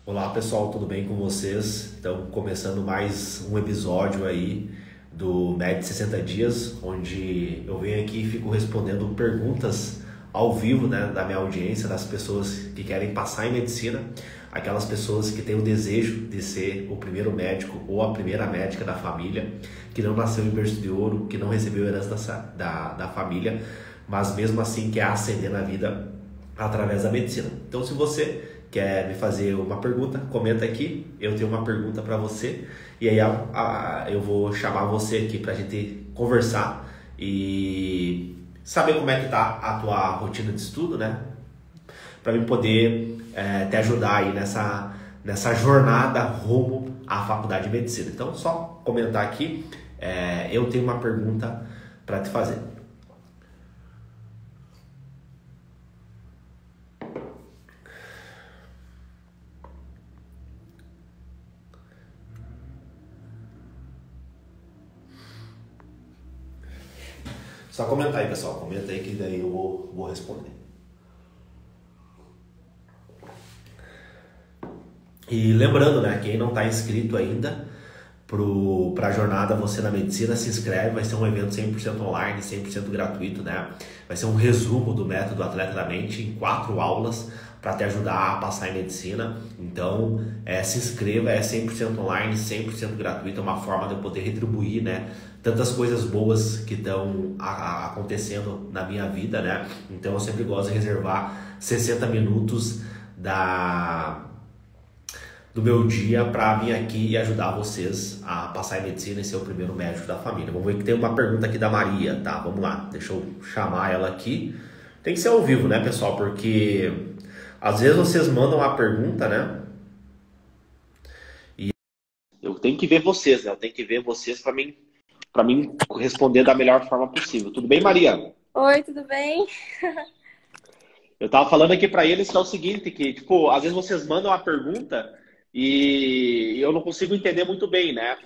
Olá pessoal, tudo bem com vocês? Então, começando mais um episódio aí do Med 60 Dias, onde eu venho aqui e fico respondendo perguntas ao vivo, né, da minha audiência, das pessoas que querem passar em medicina, aquelas pessoas que têm o desejo de ser o primeiro médico ou a primeira médica da família, que não nasceu em berço de ouro, que não recebeu herança da família, mas mesmo assim quer ascender na vida através da medicina. Então, se você quer me fazer uma pergunta, comenta aqui, eu tenho uma pergunta para você e aí eu vou chamar você aqui para a gente conversar e saber como é que tá a tua rotina de estudo, né? Para mim poder te ajudar aí nessa jornada rumo à faculdade de medicina. Então, só comentar aqui, eu tenho uma pergunta para te fazer. Só comentar aí, pessoal. Comenta aí que daí eu vou responder. E lembrando, né? Quem não está inscrito ainda para a jornada Você na Medicina, se inscreve. Vai ser um evento 100% online, 100% gratuito, né? Vai ser um resumo do método Atleta da Mente em 4 aulas para te ajudar a passar em medicina. Então, se inscreva, é 100% online, 100% gratuito. É uma forma de eu poder retribuir, né? Tantas coisas boas que estão acontecendo na minha vida, né? Então, eu sempre gosto de reservar 60 minutos do meu dia para vir aqui e ajudar vocês a passar em medicina e ser o primeiro médico da família. Vamos ver que tem uma pergunta aqui da Maria, tá? Vamos lá, deixa eu chamar ela aqui. Tem que ser ao vivo, né, pessoal? Porque às vezes vocês mandam a pergunta, né? E eu tenho que ver vocês, né? Eu tenho que ver vocês para mim responder da melhor forma possível. Tudo bem, Maria? Oi, tudo bem? Eu tava falando aqui para eles que é o seguinte, que, tipo, às vezes vocês mandam a pergunta e eu não consigo entender muito bem, né?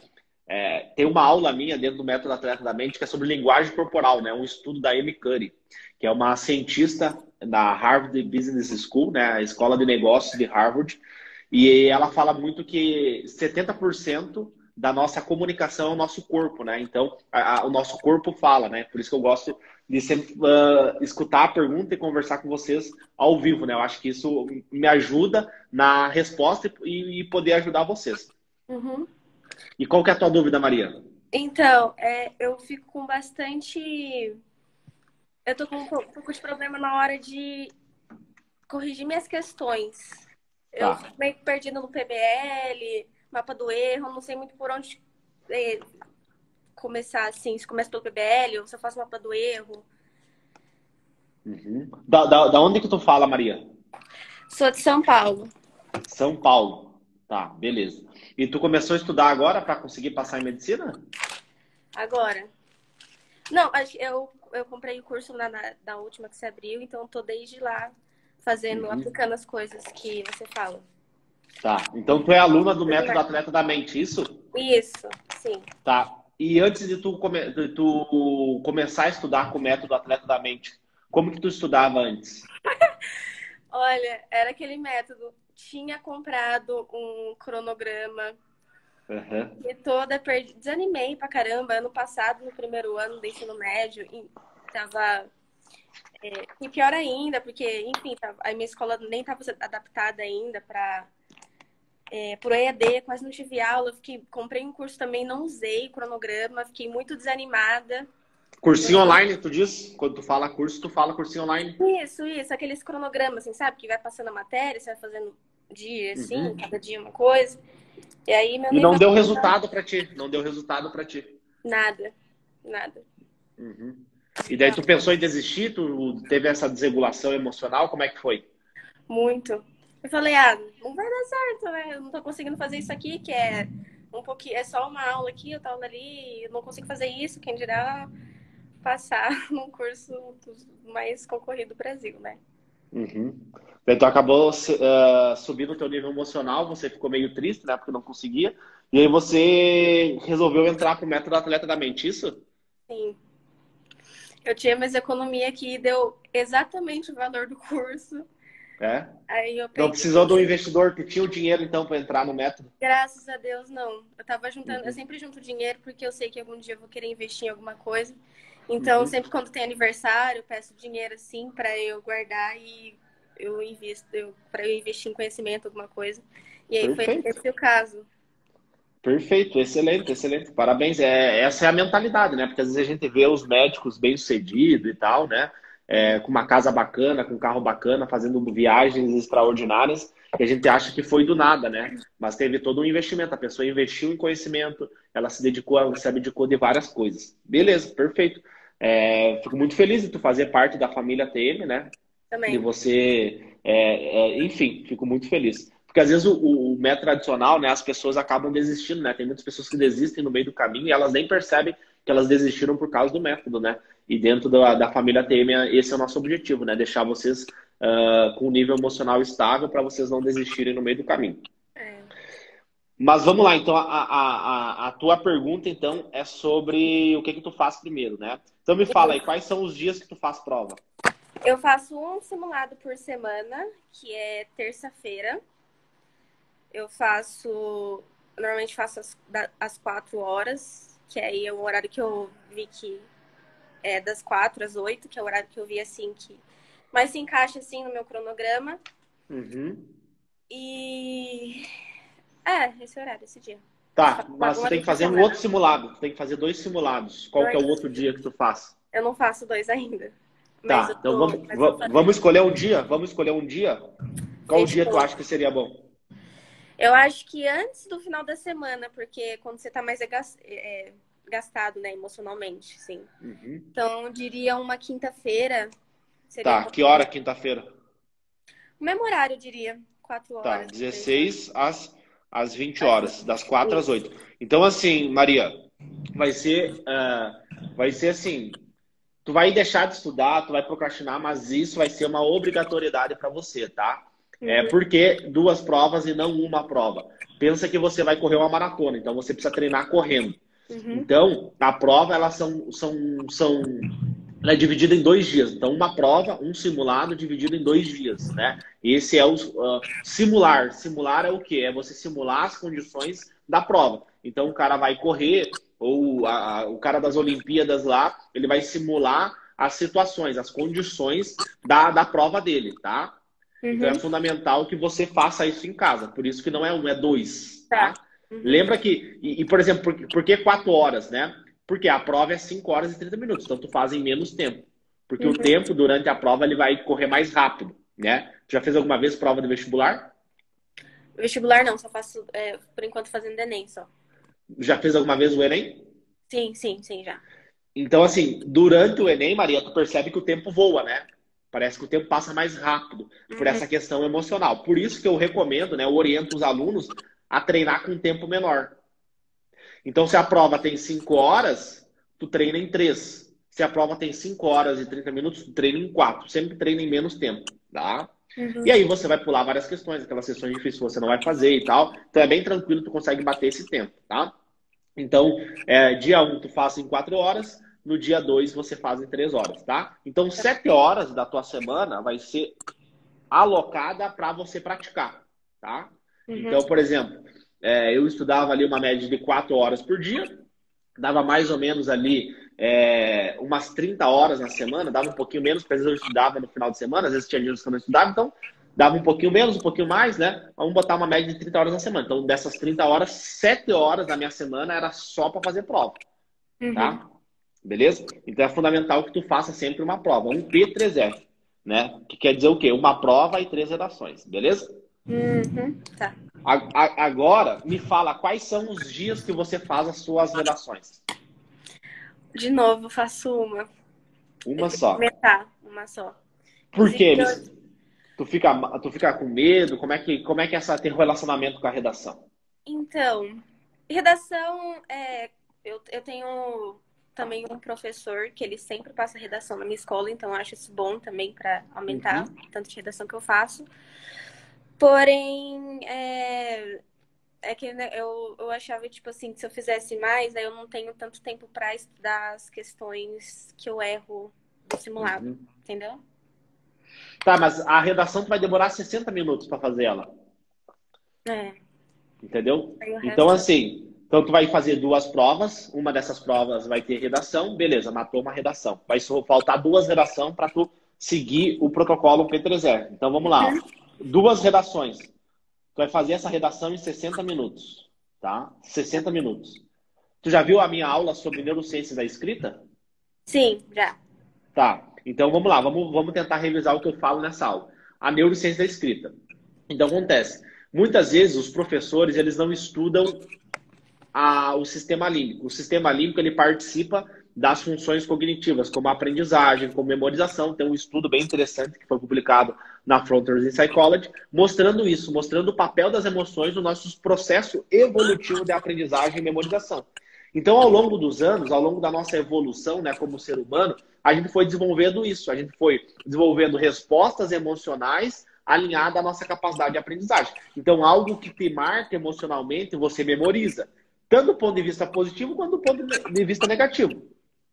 Tem uma aula minha dentro do Método Atleta da Mente que é sobre linguagem corporal, né? Um estudo da Amy Cuddy, que é uma cientista da Harvard Business School, né? A escola de negócios de Harvard. E ela fala muito que 70% da nossa comunicação é o nosso corpo, né? Então, o nosso corpo fala, né? Por isso que eu gosto de sempre escutar a pergunta e conversar com vocês ao vivo, né? Eu acho que isso me ajuda na resposta e poder ajudar vocês. Uhum. E qual que é a tua dúvida, Maria? Então, eu fico com bastante. Eu tô com um pouco de problema na hora de corrigir minhas questões. Eu Tá. fico meio que perdida no PBL, mapa do erro, não sei muito por onde começar, assim. Se começa pelo PBL ou se eu faço mapa do erro. Uhum. Da onde que tu fala, Maria? Sou de São Paulo. São Paulo. Tá, beleza. E tu começou a estudar agora para conseguir passar em medicina? Agora. Não, eu comprei o curso da última que se abriu, então tô desde lá fazendo, Uhum. aplicando as coisas que você fala. Tá. Então tu é aluna do Método Atleta da Mente, isso? Isso, sim. Tá. E antes de tu começar a estudar com o Método Atleta da Mente, como que tu estudava antes? Olha, era aquele método. Tinha comprado um cronograma Uhum. e toda perdida. Desanimei pra caramba. Ano passado, no primeiro ano do ensino médio, e tava. E pior ainda, porque, enfim, a minha escola nem estava adaptada ainda para pro EAD, quase não tive aula. Comprei um curso também, não usei o cronograma, fiquei muito desanimada. Cursinho online, tu diz? Quando tu fala curso, tu fala cursinho online. Isso, aqueles cronogramas, assim, sabe? Que vai passando a matéria, você vai fazendo dia, assim, Uhum. cada dia uma coisa. E aí meu E não negócio deu resultado pra ti. Não deu resultado pra ti. nada, nada. Uhum. E daí tu pensou em desistir? Tu teve essa desregulação emocional? Como é que foi? Muito. Eu falei, não vai dar certo, né? Eu não tô conseguindo fazer isso aqui, que é um pouquinho, é só uma aula aqui, outra aula ali, eu não consigo fazer isso, quem dirá passar num curso mais concorrido do Brasil, né? Uhum. Daí tu acabou subindo o teu nível emocional, você ficou meio triste, né? Porque não conseguia. E aí você resolveu entrar pro método Atleta da Mente, isso? Sim. Eu tinha minhas economia aqui, deu exatamente o valor do curso. É? Aí eu Não peguei, precisou de um investidor, tu tinha o dinheiro então para entrar no método? graças a Deus, não. Eu tava juntando, eu Uhum, sempre junto dinheiro porque eu sei que algum dia eu vou querer investir em alguma coisa. Então, uhum. sempre quando tem aniversário, eu peço dinheiro assim para eu guardar e eu invisto, para eu investir em conhecimento, alguma coisa. E aí foi Perfeito. esse o caso. Perfeito, excelente, excelente. Parabéns. Essa é a mentalidade, né? Porque às vezes a gente vê os médicos bem-sucedidos e tal, né? Uhum. Com uma casa bacana, com um carro bacana, fazendo viagens extraordinárias, que a gente acha que foi do nada, né? Mas teve todo um investimento. A pessoa investiu em conhecimento, ela se abdicou de várias coisas. Beleza, perfeito. Fico muito feliz de tu fazer parte da família TM, né? De Também. você, enfim, fico muito feliz. Porque às vezes o método tradicional, né, as pessoas acabam desistindo, né? Tem muitas pessoas que desistem no meio do caminho e elas nem percebem que elas desistiram por causa do método, né? E dentro da família TM, esse é o nosso objetivo, né? Deixar vocês com um nível emocional estável para vocês não desistirem no meio do caminho. É. Mas vamos lá, então a tua pergunta então é sobre o que tu faz primeiro, né? Então me fala aí, quais são os dias que tu faz prova? Eu faço um simulado por semana, que é terça-feira. Eu faço. Normalmente faço às 4 horas, que aí é o horário que eu vi que é das 4 às 8, que é o horário que eu vi assim que mais se encaixa assim no meu cronograma. Uhum. E esse horário, esse dia. Eu Tá, faço mas tu uma tem vez que por fazer um semana. outro simulado. Tu tem que fazer 2 simulados. Qual que é o Dois. outro dia que tu faz? Eu não faço dois ainda. Tá, então Mas eu vou fazer. vamos escolher um dia? Vamos escolher um dia? Qual dia tu Fechou. acha que seria bom? Eu acho que antes do final da semana, porque quando você tá mais gastado, né, emocionalmente, sim. Uhum. Então, eu diria uma quinta-feira seria um Tá, bom. que hora quinta-feira? O mesmo horário, eu diria. quatro Tá, horas, 3 horas. 16 às 20 Às horas, das 20. 4 às Isso. 8. Então, assim, Maria, vai ser, vai ser assim, tu vai deixar de estudar, tu vai procrastinar, mas isso vai ser uma obrigatoriedade para você, tá? Uhum, Por que 2 provas e não uma prova? Pensa que você vai correr uma maratona, então você precisa treinar correndo. uhum, Então, a prova, ela é dividida em 2 dias. Então, uma prova, um simulado dividido em 2 dias, né? Esse é o simular. Simular é o quê? É você simular as condições da prova. Então, o cara vai correr, ou o cara das Olimpíadas lá, ele vai simular as situações, as condições da prova dele, tá? Então, é uhum. fundamental que você faça isso em casa. Por isso que não é um, é dois, Tá. tá? Uhum, Lembra que, por exemplo, por que 4 horas, né? Porque a prova é 5 horas e 30 minutos, então tu faz em menos tempo. Porque o uhum. tempo durante a prova ele vai correr mais rápido, né? Tu já fez alguma vez prova de vestibular? Vestibular não, só faço, por enquanto, fazendo Enem só. Já fez alguma vez o Enem? Sim, sim, sim, já. Então, assim, durante o Enem, Maria, tu percebe que o tempo voa, né? Parece que o tempo passa mais rápido por Uhum, essa questão emocional. Por isso que eu recomendo, né? Eu oriento os alunos a treinar com um tempo menor. Então, se a prova tem 5 horas, tu treina em 3. Se a prova tem 5 horas e 30 minutos, tu treina em 4. Sempre treina em menos tempo, tá? E uhum. aí você vai pular várias questões, aquelas sessões difíceis você não vai fazer e tal. Então é bem tranquilo, tu consegue bater esse tempo, tá? Então, dia 1 tu faz em 4 horas, no dia 2 você faz em 3 horas, tá? Então, 7 horas da tua semana vai ser alocada para você praticar, tá? Uhum. Então, por exemplo, eu estudava ali uma média de 4 horas por dia, dava mais ou menos ali umas 30 horas na semana, dava um pouquinho menos, porque às vezes eu estudava no final de semana, às vezes tinha dias que eu não estudava, então dava um pouquinho menos, um pouquinho mais, né? Vamos botar uma média de 30 horas na semana. Então, dessas 30 horas, 7 horas da minha semana era só para fazer prova, Uhum. tá? Beleza? Então é fundamental que tu faça sempre uma prova, um P3F, né? Que quer dizer o quê? Uma prova e 3 redações, beleza? Uhum. Tá. Agora, me fala quais são os dias que você faz as suas redações. De novo, faço uma. Eu Uma tenho que só. começar, uma só. Por Inclusive, quê? Tu fica com medo? Como é que é teu relacionamento com a redação? então, redação, eu tenho também um professor que ele sempre passa redação na minha escola, então eu acho isso bom também para aumentar Uhum. o tanto de redação que eu faço. Porém, é que né, eu achava, tipo assim, que se eu fizesse mais, aí eu não tenho tanto tempo para estudar as questões que eu erro do simulado, Uhum. entendeu? Tá, mas a redação tu vai demorar 60 minutos para fazer ela. É. Entendeu? Aí o Então, resto. assim, então tu vai fazer duas provas, uma dessas provas vai ter redação, beleza, matou uma redação. Vai só faltar duas redações para tu seguir o protocolo P3E. Então, vamos lá. Duas redações. Tu vai fazer essa redação em 60 minutos, tá? 60 minutos. Tu já viu a minha aula sobre neurociência da escrita? Sim, já. Tá. Então, vamos lá. Vamos tentar revisar o que eu falo nessa aula. A neurociência da escrita. Então, acontece. Muitas vezes, os professores, eles não estudam o sistema límbico. O sistema límbico ele participa das funções cognitivas, como a aprendizagem, como memorização. Tem um estudo bem interessante que foi publicado na Frontiers in Psychology, mostrando isso, mostrando o papel das emoções no nosso processo evolutivo de aprendizagem e memorização. Então, ao longo dos anos, ao longo da nossa evolução, né, como ser humano, a gente foi desenvolvendo isso. A gente foi desenvolvendo respostas emocionais alinhadas à nossa capacidade de aprendizagem. Então, algo que te marca emocionalmente, você memoriza. Tanto do ponto de vista positivo, quanto do ponto de vista negativo.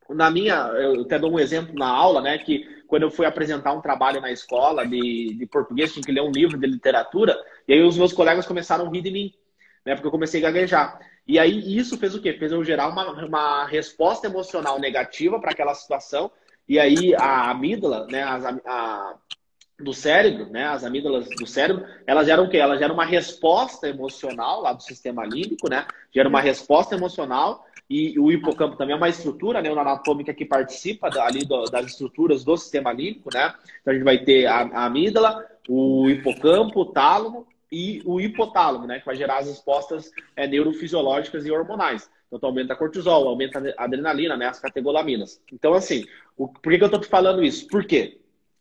Eu até dou um exemplo na aula, né, que quando eu fui apresentar um trabalho na escola de português, tinha que ler um livro de literatura, e aí os meus colegas começaram a rir de mim, né, porque eu comecei a gaguejar. E aí isso fez o quê? Fez eu gerar uma resposta emocional negativa para aquela situação, e aí a amígdala, né, do cérebro, né, as amígdalas do cérebro, elas geram o quê? Elas geram uma resposta emocional lá do sistema límbico, né? Gera uma resposta emocional e o hipocampo também é uma estrutura neuroanatômica que participa ali das estruturas do sistema límbico, né? Então a gente vai ter a amígdala, o hipocampo, o tálamo e o hipotálamo, né? Que vai gerar as respostas neurofisiológicas e hormonais. Então aumenta a cortisol, aumenta a adrenalina, né? As catecolaminas. Então assim, por que eu tô te falando isso? Por quê?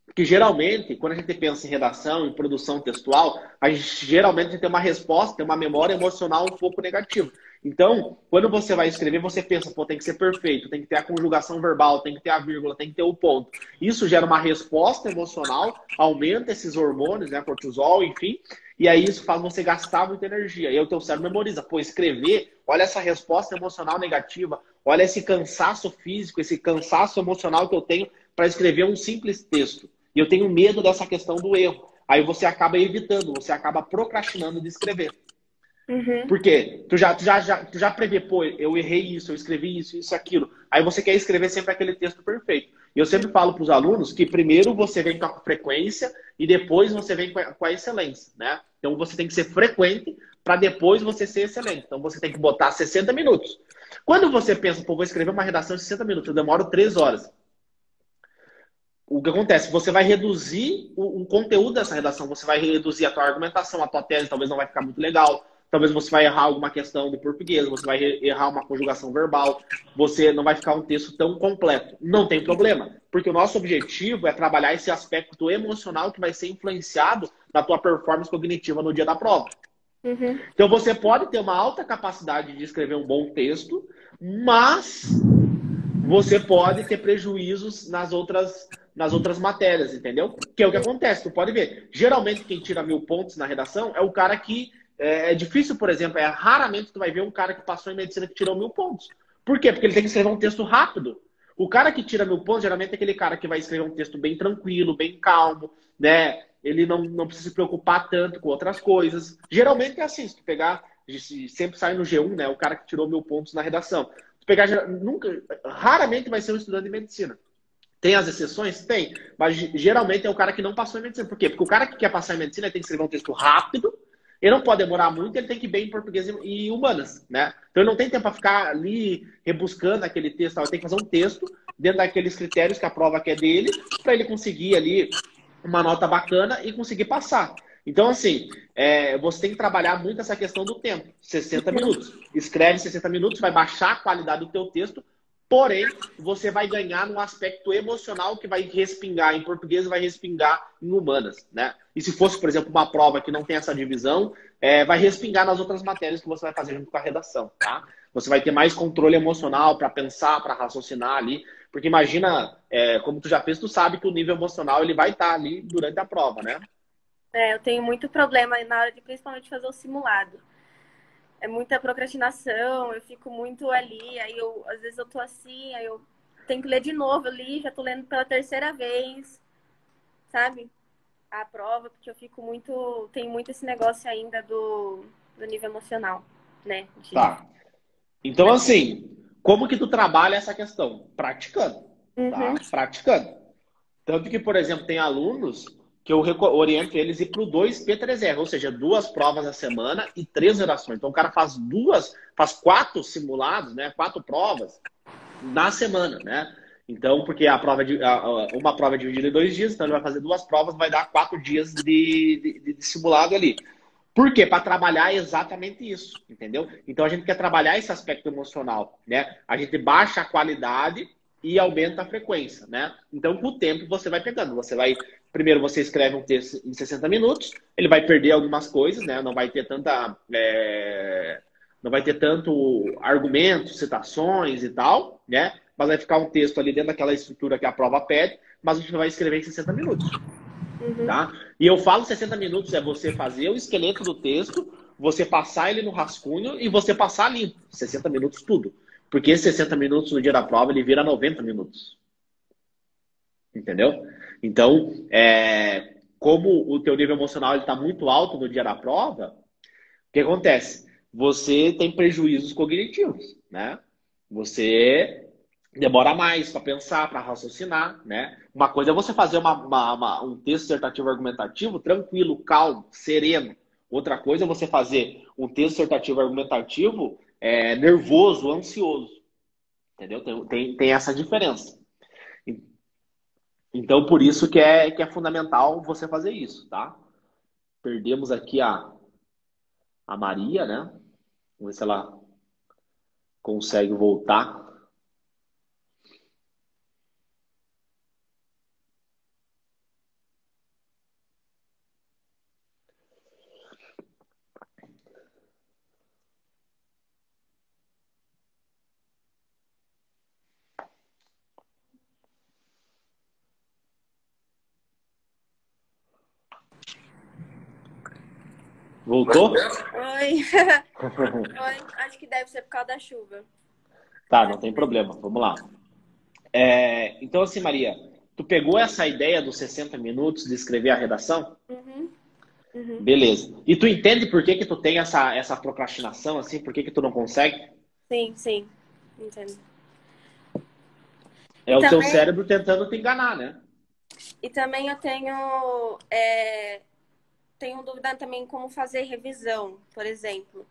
Porque geralmente, quando a gente pensa em redação, em produção textual, a gente geralmente tem uma resposta, tem uma memória emocional um pouco negativa. Então, quando você vai escrever, você pensa, pô, tem que ser perfeito, tem que ter a conjugação verbal, tem que ter a vírgula, tem que ter o ponto. Isso gera uma resposta emocional, aumenta esses hormônios, né, cortisol, enfim, e aí isso faz você gastar muita energia. E aí o teu cérebro memoriza, pô, escrever, olha essa resposta emocional negativa, olha esse cansaço físico, esse cansaço emocional que eu tenho para escrever um simples texto. E eu tenho medo dessa questão do erro. Aí você acaba evitando, você acaba procrastinando de escrever. Uhum. Por quê? Tu já prevê, pô, eu errei isso, eu escrevi isso, aquilo. Aí você quer escrever sempre aquele texto perfeito. E eu sempre falo para os alunos que primeiro você vem com a frequência e depois você vem com a excelência, né? Então você tem que ser frequente para depois você ser excelente. Então você tem que botar 60 minutos. Quando você pensa, pô, vou escrever uma redação de 60 minutos, eu demoro 3 horas. O que acontece? Você vai reduzir o conteúdo dessa redação, você vai reduzir a tua argumentação, a tua tese talvez não vai ficar muito legal, talvez você vai errar alguma questão de português, você vai errar uma conjugação verbal, você não vai ficar um texto tão completo. Não tem problema, porque o nosso objetivo é trabalhar esse aspecto emocional que vai ser influenciado na tua performance cognitiva no dia da prova. Uhum. Então você pode ter uma alta capacidade de escrever um bom texto, mas você pode ter prejuízos nas outras matérias, entendeu? Que é o que acontece, tu pode ver. Geralmente quem tira 1000 pontos na redação é o cara que... É difícil, por exemplo, raramente tu vai ver um cara que passou em medicina que tirou 1000 pontos. Por quê? Porque ele tem que escrever um texto rápido. O cara que tira 1000 pontos, geralmente é aquele cara que vai escrever um texto bem tranquilo, bem calmo, né? Ele não precisa se preocupar tanto com outras coisas. Geralmente é assim, se tu pegar, sempre sai no G1, né? O cara que tirou 1000 pontos na redação. Se pegar, raramente vai ser um estudante de medicina. Tem as exceções? Tem. Mas geralmente é o cara que não passou em medicina. Por quê? Porque o cara que quer passar em medicina tem que escrever um texto rápido, ele não pode demorar muito, ele tem que ir bem em português e humanas, né? Então ele não tem tempo para ficar ali rebuscando aquele texto, ele tem que fazer um texto dentro daqueles critérios que a prova quer dele, para ele conseguir ali uma nota bacana e conseguir passar. Então, assim, você tem que trabalhar muito essa questão do tempo. 60 minutos. Escreve 60 minutos, vai baixar a qualidade do teu texto, porém, você vai ganhar num aspecto emocional que vai respingar em português e vai respingar em humanas, né? E se fosse, por exemplo, uma prova que não tem essa divisão, vai respingar nas outras matérias que você vai fazer junto com a redação, tá? Você vai ter mais controle emocional para pensar, para raciocinar ali. Porque imagina, como tu já fez, tu sabe que o nível emocional ele vai estar ali durante a prova, né? Eu tenho muito problema na hora de principalmente fazer o simulado. É muita procrastinação, eu fico muito ali, aí às vezes eu tô assim, aí eu tenho que ler de novo ali, já tô lendo pela terceira vez. sabe? A prova, porque eu fico muito... Tem muito esse negócio ainda do nível emocional, né? Tá. Então, assim, como que tu trabalha essa questão? Praticando, tá? Uhum, Praticando. Tanto que, por exemplo, tem alunos que eu oriento eles a ir para o 2P3R, ou seja, 2 provas a semana e 3 redações. Então, o cara faz 4 simulados, né? 4 provas na semana, né? Então, porque uma prova é dividida em 2 dias, então ele vai fazer 2 provas, vai dar 4 dias de simulado ali. Por quê? Para trabalhar exatamente isso, entendeu? Então a gente quer trabalhar esse aspecto emocional, né? A gente baixa a qualidade e aumenta a frequência, né? Então, com o tempo, você vai pegando. Primeiro você escreve um texto em 60 minutos, ele vai perder algumas coisas, né? Não vai ter não vai ter tanto argumento, citações e tal, né? Mas vai ficar um texto ali dentro daquela estrutura que a prova pede, mas a gente vai escrever em 60 minutos. Tá? E eu falo 60 minutos é você fazer o esqueleto do texto, você passar ele no rascunho e você passar limpo. 60 minutos tudo. Porque esses 60 minutos no dia da prova, ele vira 90 minutos. Entendeu? Então, como o teu nível emocional está muito alto no dia da prova, o que acontece? Você tem prejuízos cognitivos, né? Você demora mais para pensar, para raciocinar, né? Uma coisa é você fazer um texto dissertativo argumentativo tranquilo, calmo, sereno. Outra coisa é você fazer um texto dissertativo argumentativo nervoso, ansioso. Entendeu? Tem essa diferença. Então, por isso que é fundamental você fazer isso, tá? Perdemos aqui a Maria, né? Vamos ver se ela consegue voltar. Voltou? Oi. Oi. Acho que deve ser por causa da chuva. Tá, não tem problema. Vamos lá. Então, assim, Maria, tu pegou essa ideia dos 60 minutos de escrever a redação? Uhum. Beleza. E tu entende por que tu tem essa procrastinação, assim? Por que tu não consegue? Sim. Entendo. É o teu cérebro tentando te enganar, né? E também eu tenho dúvida também como fazer revisão, por exemplo.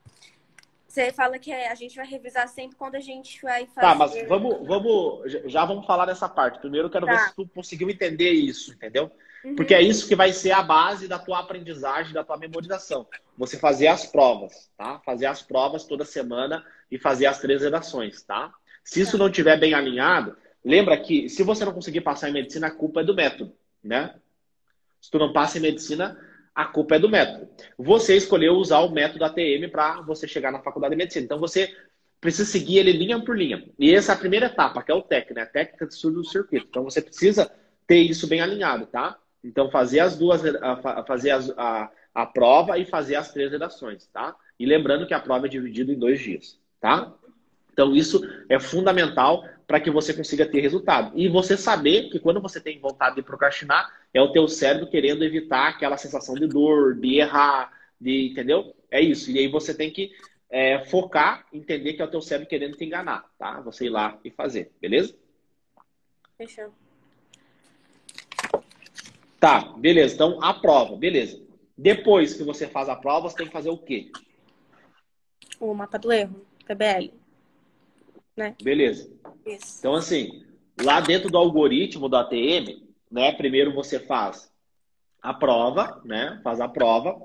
Você fala que a gente vai revisar sempre quando a gente vai fazer... Tá, mas já vamos falar dessa parte. Primeiro eu quero ver se tu conseguiu entender isso, entendeu? Porque é isso que vai ser a base da tua aprendizagem, da tua memorização. Você fazer as provas, tá? Fazer as provas toda semana e fazer as 3 redações, tá? Se isso não estiver bem alinhado, lembra que se você não conseguir passar em medicina, a culpa é do método, né? Se tu não passa em medicina, a culpa é do método. Você escolheu usar o método ATM para você chegar na faculdade de medicina. Então você precisa seguir ele linha por linha. E essa é a primeira etapa, que é o TEC, né? A técnica de estudo do circuito. Então você precisa ter isso bem alinhado, tá? Então fazer as duas, fazer a prova e fazer as 3 redações, tá? E lembrando que a prova é dividida em 2 dias, tá? Então isso é fundamental para que você consiga ter resultado. E você saber que quando você tem vontade de procrastinar, é o teu cérebro querendo evitar aquela sensação de dor, de errar, entendeu? É isso. E aí você tem que focar, entender que é o teu cérebro querendo te enganar, tá? Você ir lá e fazer, beleza? Fechou. Tá, beleza. Então, a prova, beleza. Depois que você faz a prova, você tem que fazer o quê? O mapa do erro, PBL. Né? Beleza. Isso. Então, assim, lá dentro do algoritmo do ATM, né, primeiro você faz a prova, né? Faz a prova.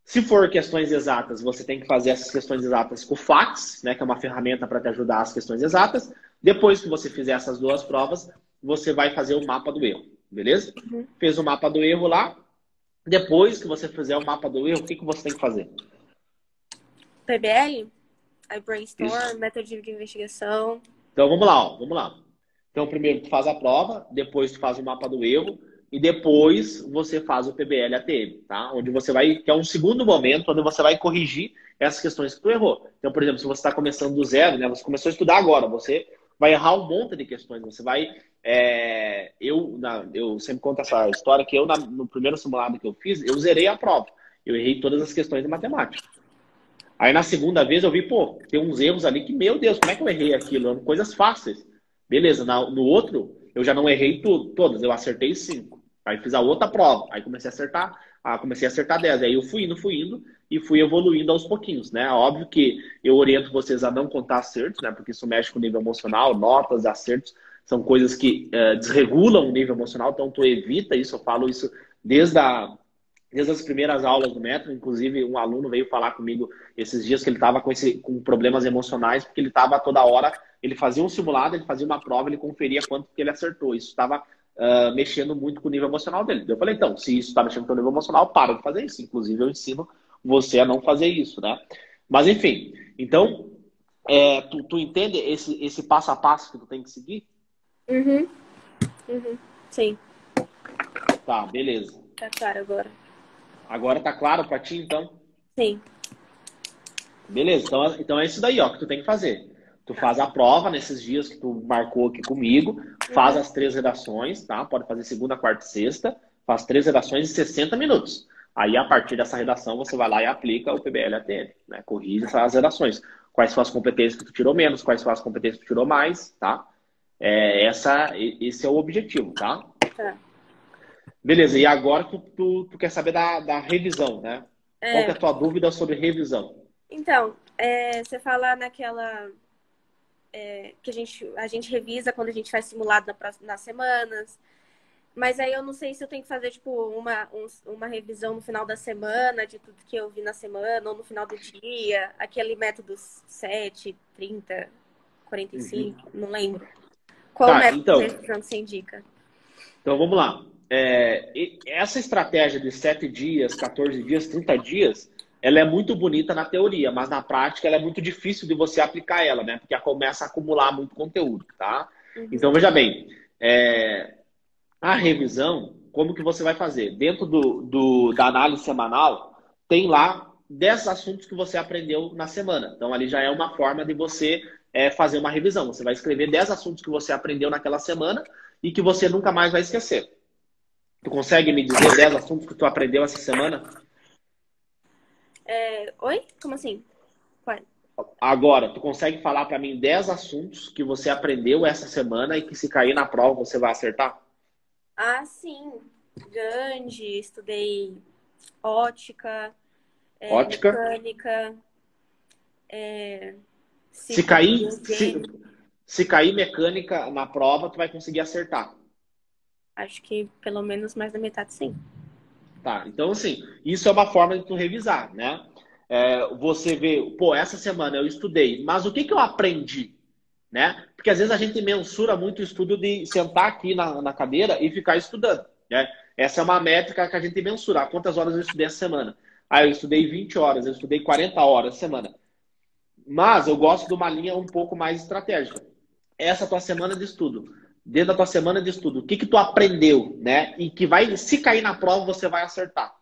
Se for questões exatas, você tem que fazer essas questões exatas com o FAQs, né? Que é uma ferramenta para te ajudar as questões exatas. Depois que você fizer essas 2 provas, você vai fazer o mapa do erro, beleza? Fez o mapa do erro lá. Depois que você fizer o mapa do erro, o que você tem que fazer? PBL? Aí brainstorm, método de investigação. Então vamos lá, vamos lá. Então primeiro tu faz a prova, depois tu faz o mapa do erro e depois você faz o PBL ATM, tá? Onde você vai, que é um segundo momento onde você vai corrigir essas questões que tu errou. Então, por exemplo, se você está começando do zero, né? Você começou a estudar agora, você vai errar um monte de questões. Você vai... eu sempre conto essa história que no primeiro simulado que eu fiz, eu zerei a prova. Eu errei todas as questões de matemática. Aí na segunda vez eu vi, pô, tem uns erros ali que, meu Deus, como é que eu errei aquilo? Eram coisas fáceis. Beleza, no outro eu já não errei todas, eu acertei 5. Aí fiz a outra prova, aí comecei a acertar 10. Aí eu fui indo e fui evoluindo aos pouquinhos, né? Óbvio que eu oriento vocês a não contar acertos, né? Porque isso mexe com o nível emocional, notas, acertos, são coisas que desregulam o nível emocional, então tu evita isso, eu falo isso desde as primeiras aulas do método. Inclusive, um aluno veio falar comigo esses dias que ele estava com problemas emocionais, porque ele estava toda hora, ele fazia um simulado, ele fazia uma prova, ele conferia quanto que ele acertou. Isso estava mexendo muito com o nível emocional dele. Eu falei, então, se isso está mexendo com o nível emocional, para de fazer isso. Inclusive, eu ensino você a não fazer isso, né? Mas, enfim, então, tu entende esse passo a passo que tu tem que seguir? Uhum. Uhum. Sim. Tá, beleza. Tá claro agora. Agora tá claro pra ti, então? Sim. Beleza, então é isso daí, ó, que tu tem que fazer. Tu faz a prova nesses dias que tu marcou aqui comigo, faz as 3 redações, tá? Pode fazer segunda, quarta e sexta, faz 3 redações em 60 minutos. Aí, a partir dessa redação, você vai lá e aplica o PBL-ATN, né? Corrige essas redações. Quais foram as competências que tu tirou menos, quais foram as competências que tu tirou mais, tá? Esse é o objetivo, tá? Tá. Beleza, e agora tu quer saber da revisão, né? Qual que é a tua dúvida sobre revisão? Então, você fala naquela... que a gente revisa quando a gente faz simulado nas semanas. Mas aí eu não sei se eu tenho que fazer, tipo, uma revisão no final da semana, de tudo que eu vi na semana, ou no final do dia. Aquele método 7, 30, 45, não lembro. Qual método de revisão que você indica? Então, vamos lá. Essa estratégia de 7 dias, 14 dias, 30 dias, ela é muito bonita na teoria, mas na prática ela é muito difícil de você aplicar ela, né? Porque ela começa a acumular muito conteúdo, tá? Uhum. Então, veja bem, a revisão, como que você vai fazer? Dentro da análise semanal, tem lá 10 assuntos que você aprendeu na semana. Então, ali já é uma forma de você fazer uma revisão. Você vai escrever 10 assuntos que você aprendeu naquela semana e que você nunca mais vai esquecer. Tu consegue me dizer 10 assuntos que tu aprendeu essa semana? Oi? Como assim? Qual? Agora, tu consegue falar para mim 10 assuntos que você aprendeu essa semana e que se cair na prova você vai acertar? Ah, sim. Gandhi, estudei ótica, mecânica. Se cair mecânica na prova, tu vai conseguir acertar. Acho que pelo menos mais da metade, sim. Tá, então assim, isso é uma forma de tu revisar, né? Você vê, pô, essa semana eu estudei, mas o que eu aprendi? Né? Porque às vezes a gente mensura muito o estudo de sentar aqui na cadeira e ficar estudando, né? Essa é uma métrica que a gente mensura. Quantas horas eu estudei essa semana? Eu estudei 20 horas, eu estudei 40 horas essa semana. Mas eu gosto de uma linha um pouco mais estratégica. Essa tua semana de estudo. Dentro da tua semana de estudo, o que tu aprendeu, né? E que vai, se cair na prova, você vai acertar.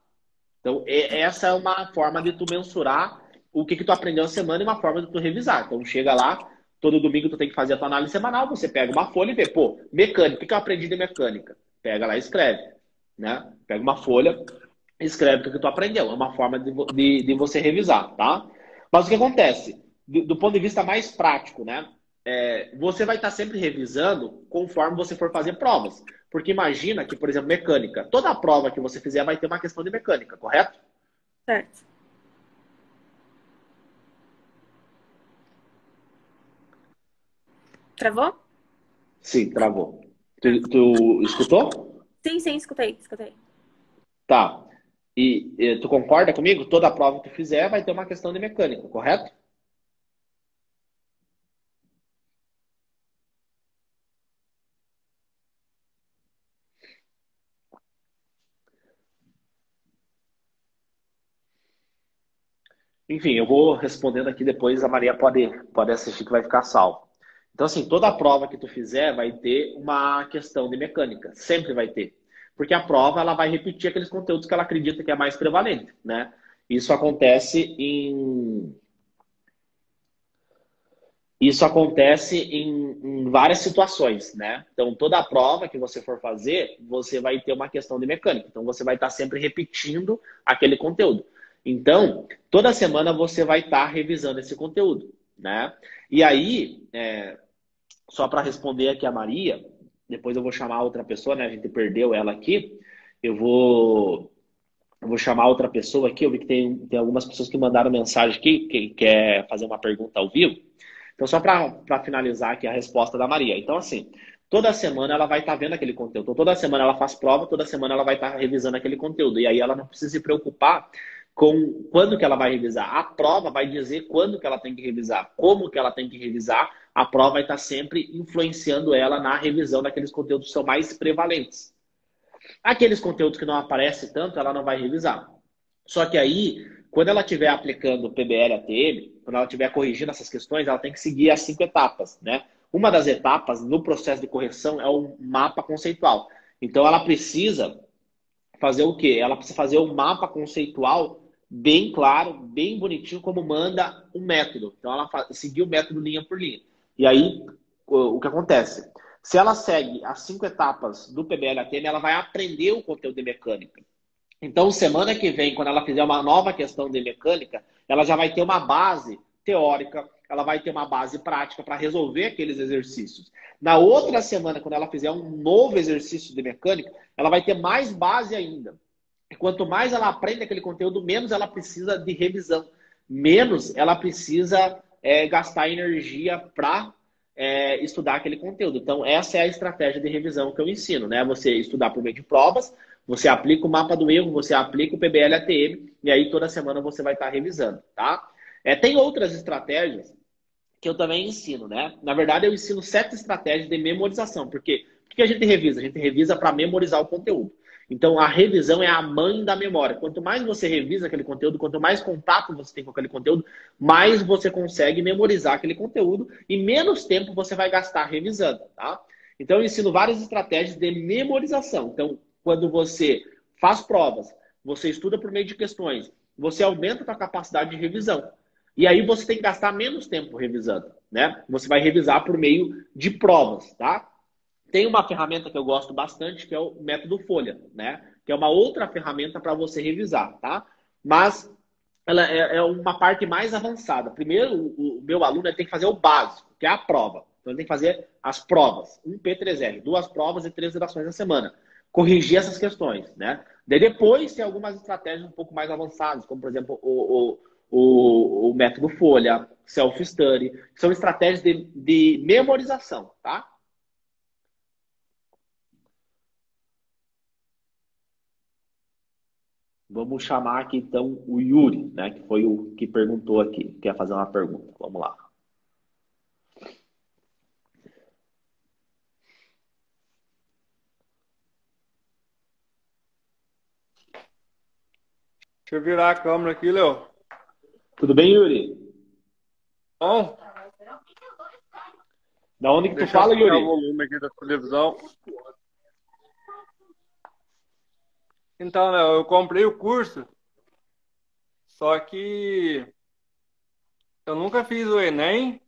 Então, essa é uma forma de tu mensurar o que tu aprendeu na semana e uma forma de tu revisar. Então, chega lá, todo domingo tu tem que fazer a tua análise semanal, você pega uma folha e vê, pô, mecânica, o que eu aprendi de mecânica? Pega lá e escreve, né? Pega uma folha, escreve o que tu aprendeu. É uma forma de você revisar, tá? Mas o que acontece? Do ponto de vista mais prático, né? Você vai estar sempre revisando conforme você for fazer provas. Porque imagina que, por exemplo, mecânica. Toda prova que você fizer vai ter uma questão de mecânica, correto? Certo. Travou? Sim, travou. Tu escutou? Sim, escutei. Tá. E tu concorda comigo? Toda prova que tu fizer vai ter uma questão de mecânica, correto? Enfim, eu vou respondendo aqui depois, a Maria pode assistir que vai ficar salvo. Então, assim, toda prova que tu fizer vai ter uma questão de mecânica. Sempre vai ter. Porque a prova ela vai repetir aqueles conteúdos que ela acredita que é mais prevalente, né? Isso acontece Isso acontece em várias situações, né? Então, toda a prova que você for fazer, você vai ter uma questão de mecânica. Então, você vai estar sempre repetindo aquele conteúdo. Então, toda semana você vai estar revisando esse conteúdo, né? E aí, só para responder aqui a Maria, depois eu vou chamar outra pessoa, né? A gente perdeu ela aqui. Eu vou chamar outra pessoa aqui. Eu vi que tem algumas pessoas que mandaram mensagem aqui, que quer fazer uma pergunta ao vivo. Então, só para finalizar aqui a resposta da Maria. Então, assim, toda semana ela vai estar vendo aquele conteúdo. Então, toda semana ela faz prova, toda semana ela vai estar revisando aquele conteúdo. E aí ela não precisa se preocupar com quando que ela vai revisar. A prova vai dizer quando que ela tem que revisar, como que ela tem que revisar. A prova vai estar sempre influenciando ela na revisão daqueles conteúdos que são mais prevalentes. Aqueles conteúdos que não aparecem tanto, ela não vai revisar. Só que aí, quando ela estiver aplicando o PBL ATM, quando ela estiver corrigindo essas questões, ela tem que seguir as 5 etapas, né? Uma das etapas no processo de correção é o mapa conceitual. Então, ela precisa fazer o quê? Ela precisa fazer um mapa conceitual bem claro, bem bonitinho, como manda o método. Então, ela seguir o método linha por linha. E aí, o que acontece? Se ela segue as 5 etapas do PBL-ATM, ela vai aprender o conteúdo de mecânica. Então, semana que vem, quando ela fizer uma nova questão de mecânica, ela já vai ter uma base teórica, ela vai ter uma base prática para resolver aqueles exercícios. Na outra semana, quando ela fizer um novo exercício de mecânica, ela vai ter mais base ainda. E quanto mais ela aprende aquele conteúdo, menos ela precisa de revisão. Menos ela precisa gastar energia para estudar aquele conteúdo. Então, essa é a estratégia de revisão que eu ensino, né? Você estudar por meio de provas, você aplica o mapa do erro, você aplica o PBL-ATM, e aí toda semana você vai estar revisando, tá? Tem outras estratégias que eu também ensino, né? Na verdade, eu ensino 7 estratégias de memorização. Por quê? Porque a gente revisa? A gente revisa para memorizar o conteúdo. Então, a revisão é a mãe da memória. Quanto mais você revisa aquele conteúdo, quanto mais contato você tem com aquele conteúdo, mais você consegue memorizar aquele conteúdo e menos tempo você vai gastar revisando, tá? Então, eu ensino várias estratégias de memorização. Então, quando você faz provas, você estuda por meio de questões, você aumenta a sua capacidade de revisão. E aí você tem que gastar menos tempo revisando, né? Você vai revisar por meio de provas, tá? Tem uma ferramenta que eu gosto bastante, que é o método Folha, né? Que é uma outra ferramenta para você revisar, tá? Mas ela é uma parte mais avançada. Primeiro, o meu aluno tem que fazer o básico, que é a prova. Então, ele tem que fazer as provas. Um P3R, 2 provas e 3 redações na semana. Corrigir essas questões, né? Daí depois tem algumas estratégias um pouco mais avançadas, como, por exemplo, o método Folha, Self-Study, que são estratégias de memorização, tá? Vamos chamar aqui, então, o Yuri, né? Que foi o que perguntou aqui. Quer fazer uma pergunta. Vamos lá. Deixa eu virar a câmera aqui, Léo. Tudo bem, Yuri? Bom, Da onde que tu deixa eu fala, tirar o Yuri? volume aqui da televisão. Então, Léo, eu comprei o curso, só que eu nunca fiz o Enem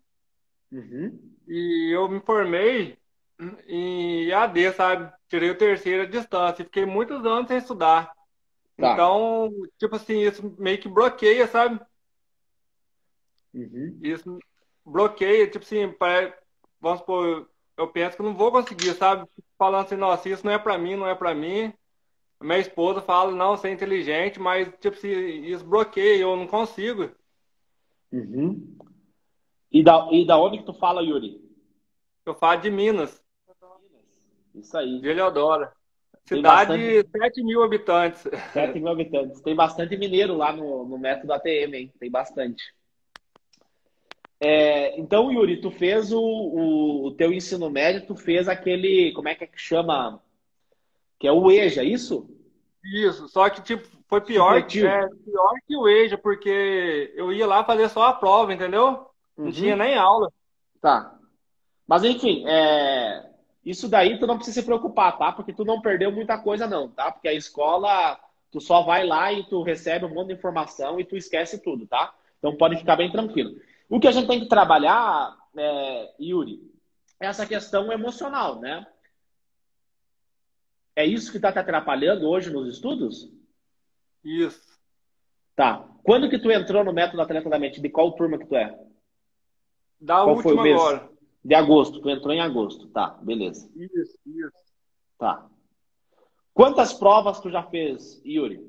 Uhum. e eu me formei em AD, sabe? Tirei o terceiro à distância e fiquei muitos anos sem estudar. Tá. Então, tipo assim, isso meio que bloqueia, sabe? Uhum. Isso bloqueia, tipo assim, vamos supor, eu penso que eu não vou conseguir, sabe? Falando assim, nossa, isso não é pra mim, não é pra mim. Minha esposa fala, não, você é inteligente, mas, tipo assim, isso bloqueia, eu não consigo. Uhum. E da onde que tu fala, Yuri? Eu falo de Minas, Isso aí. de Eleodora. Tem Cidade bastante, de 7 mil habitantes. 7 mil habitantes. Tem bastante mineiro lá no método ATM, hein? Tem bastante. Então, Yuri, tu fez o teu ensino médio, tu fez aquele, como é que chama? Que é o EJA, isso? Isso, só que, tipo, foi Supletivo. pior que o EJA, porque eu ia lá fazer só a prova, entendeu? Não tinha Uhum. nem aula. Tá. Mas enfim, isso daí tu não precisa se preocupar, tá? Porque tu não perdeu muita coisa não, tá? Porque a escola, tu só vai lá e tu recebe um monte de informação e tu esquece tudo, tá? Então pode ficar bem tranquilo. O que a gente tem que trabalhar, Yuri, é essa questão emocional, né? É isso que está te atrapalhando hoje nos estudos? Isso. Tá. Quando que tu entrou no método Atleta da Mente? De qual turma que tu é? Da Qual foi o última mês? agora. De agosto. Tu entrou em agosto. Tá, beleza. Isso. Tá. Quantas provas tu já fez, Yuri?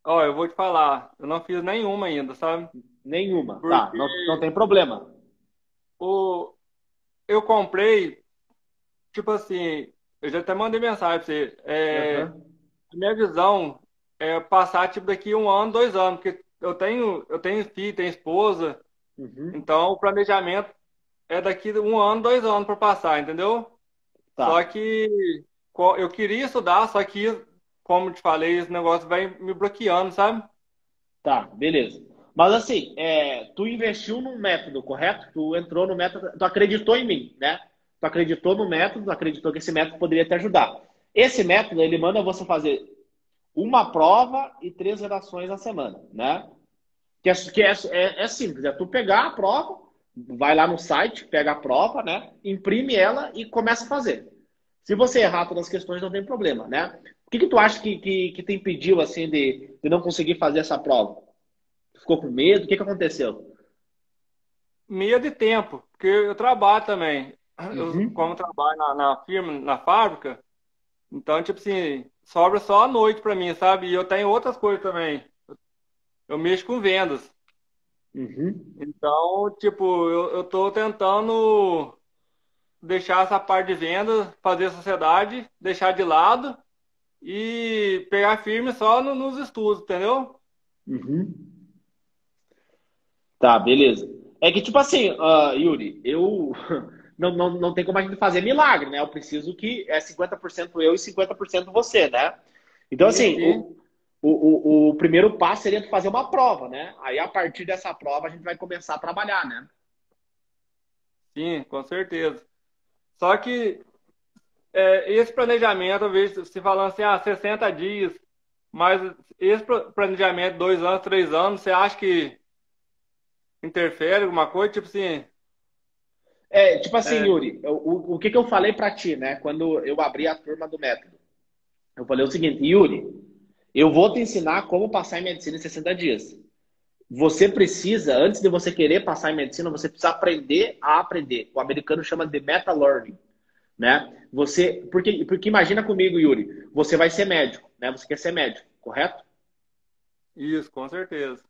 Ó, eu vou te falar, eu não fiz nenhuma ainda, sabe? Nenhuma. Tá, Porque não tem problema. o, eu comprei, tipo assim, eu já até mandei mensagem pra você. Aham. A minha visão é passar, tipo, daqui 1 ano, 2 anos, porque eu tenho filho, tenho esposa, Uhum. então o planejamento é daqui 1 ano, 2 anos para passar, entendeu? Só Tá. que eu queria estudar, só que, como te falei, esse negócio vai me bloqueando, sabe? Tá, beleza. Mas assim, tu investiu num método, correto? Tu entrou no método, tu acreditou em mim, né? Tu acreditou no método, acreditou que esse método poderia te ajudar. Esse método, ele manda você fazer uma prova e 3 redações na semana, né? Que é simples, é tu pegar a prova, vai lá no site, pega a prova, né? Imprime ela e começa a fazer. Se você errar todas as questões, não tem problema, né? O que tu acha que te impediu, assim, de não conseguir fazer essa prova? Ficou com medo? O que aconteceu? Meia de tempo, porque eu trabalho também. Como eu Uhum. trabalho na firma, na fábrica, então, tipo assim, sobra só a noite pra mim, sabe? E eu tenho outras coisas também. Eu mexo com vendas. Uhum. Então, tipo, eu tô tentando deixar essa parte de venda, fazer sociedade, deixar de lado e pegar firme só nos estudos, entendeu? Uhum. Tá, beleza. É que, tipo assim, Yuri, eu não tem como a gente fazer milagre, né? Eu preciso que é 50% eu e 50% você, né? Então, Sim, assim, sim, o primeiro passo seria tu fazer uma prova, né? Aí, a partir dessa prova, a gente vai começar a trabalhar, né? sim, com certeza. Só que esse planejamento, eu vejo se falando assim, 60 dias, mas esse planejamento, 2 anos, 3 anos, você acha que interfere alguma coisa? Tipo assim, Tipo assim, é, Yuri, o que que eu falei pra ti, né? Quando eu abri a turma do método. Eu falei o seguinte, Yuri, eu vou te ensinar como passar em medicina em 60 dias. Você precisa, antes de você querer passar em medicina, você precisa aprender a aprender. O americano chama de meta-learning, né? Porque imagina comigo, Yuri, você vai ser médico, né? Você quer ser médico, correto? isso, com certeza.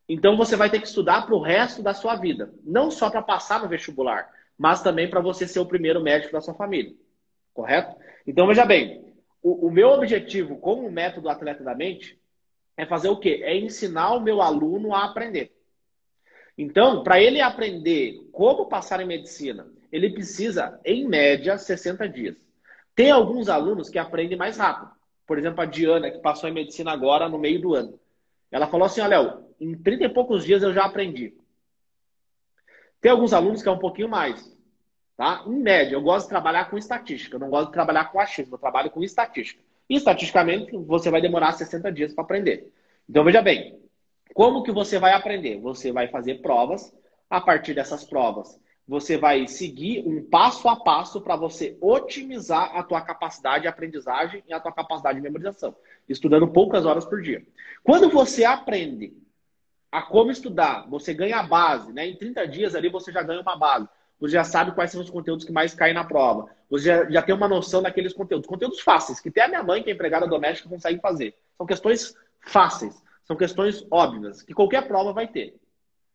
Então você vai ter que estudar para o resto da sua vida, não só para passar no vestibular, mas também para você ser o primeiro médico da sua família, correto? Então veja bem, o meu objetivo como método atleta da mente é fazer o quê? É ensinar o meu aluno a aprender. Então, para ele aprender como passar em medicina, ele precisa, em média, 60 dias. Tem alguns alunos que aprendem mais rápido. Por exemplo, a Diana, que passou em medicina agora no meio do ano. Ela falou assim: olha, Léo, em 30 e poucos dias eu já aprendi. Tem alguns alunos que é um pouquinho mais. Tá? Em média, eu gosto de trabalhar com estatística, eu não gosto de trabalhar com achismo, eu trabalho com estatística. E estatisticamente, você vai demorar 60 dias para aprender. Então, veja bem, como que você vai aprender? Você vai fazer provas. A partir dessas provas, você vai seguir um passo a passo para você otimizar a tua capacidade de aprendizagem e a tua capacidade de memorização, estudando poucas horas por dia. Quando você aprende a como estudar, você ganha a base, né? Em 30 dias ali você já ganha uma base. Você já sabe quais são os conteúdos que mais caem na prova. Você já tem uma noção daqueles conteúdos. Conteúdos fáceis, que até a minha mãe, que é empregada doméstica, consegue fazer. São questões fáceis. São questões óbvias, que qualquer prova vai ter.